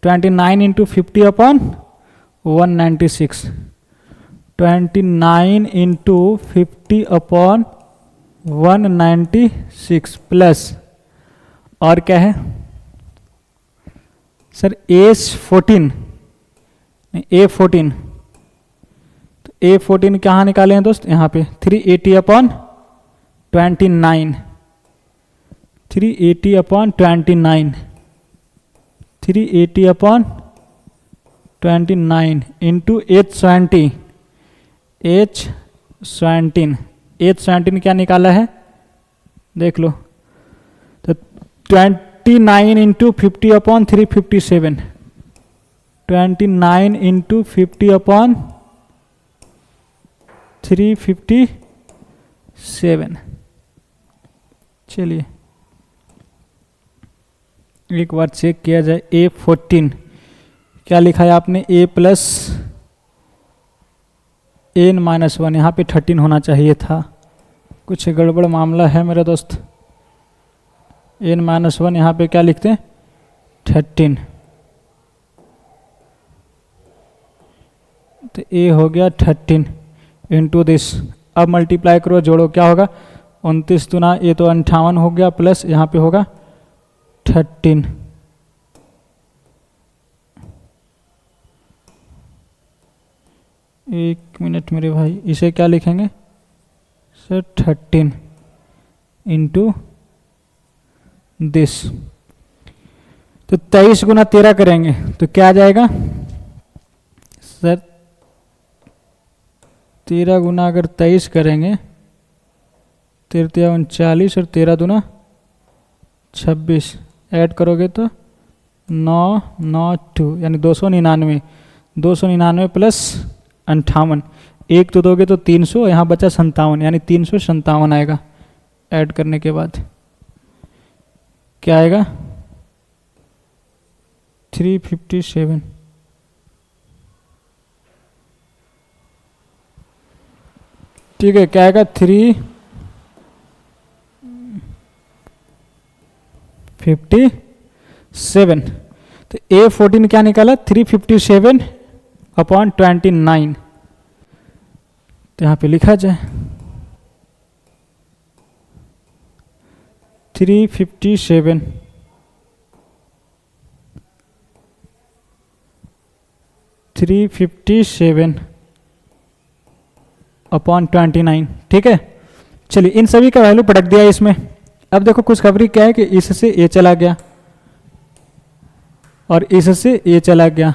29 into 50 upon 196, 29 into 50 upon 196 plus, और क्या है सर A14, तो A14 कहाँ निकाले हैं दोस्त, यहाँ पे 380 upon 29, 380 upon 29, 380 upon 29 into H17, H17 क्या निकाला है देख लो, तो 29 इंटू 50 अपॉन 357, 29 इंटू 50 अपॉन 357। चलिए एक बार चेक किया जाए, A14 क्या लिखा है आपने, A प्लस n-1, यहाँ पे 13 होना चाहिए था, कुछ गड़बड़ मामला है मेरे दोस्त, n-1 यहाँ पे क्या लिखते हैं 13, तो a हो गया 13 इंटू दिस। अब मल्टीप्लाई करो, जोड़ो, क्या होगा 29 दुना, ये तो 58 हो गया, प्लस यहाँ पे होगा 13। एक मिनट मेरे भाई, इसे क्या लिखेंगे सर 13 इंटू दिस। तो 23 गुना 13 करेंगे तो क्या आ जाएगा सर 13 गुना अगर 23 करेंगे 13 39 और 13 दूना 26, ऐड करोगे तो 992 यानी 299, 299 प्लस 58, एक तो दोगे तो 300, यहाँ बचा 57 यानी 357 आएगा। ऐड करने के बाद क्या आएगा 357। ठीक है, क्या आएगा 357। तो A14 क्या निकाला 357/29। तो यहाँ पे लिखा जाए 357/29। ठीक है, चलिए इन सभी का वैल्यू पटक दिया इसमें। अब देखो खुशखबरी क्या है कि इससे ये चला गया और इससे ये चला गया,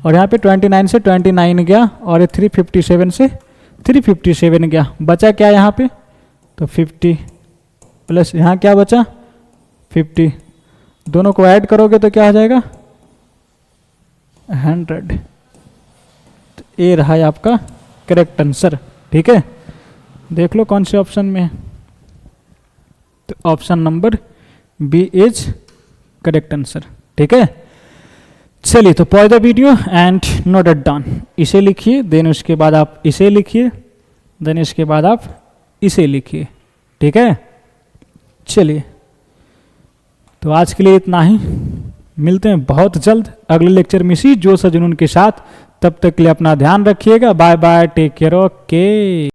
और यहाँ पे 29 से 29 गया और ये 357 से 357 गया। बचा क्या यहाँ पे तो 50 प्लस यहाँ क्या बचा 50, दोनों को ऐड करोगे तो क्या हो जाएगा 100। तो ये रहा है आपका करेक्ट आंसर। ठीक है, देख लो कौन से ऑप्शन में है। तो option number B is correct answer. ठीक है, चलिए तो pause the video and note it down. इसे लिखिए, देन उसके बाद आप इसे लिखिए, देन इसके बाद आप इसे लिखिए। ठीक है, चलिए तो आज के लिए इतना ही, मिलते हैं बहुत जल्द अगले लेक्चर में इसी जोश और जुनून के साथ। तब तक के लिए अपना ध्यान रखिएगा। Bye bye, take care, okay.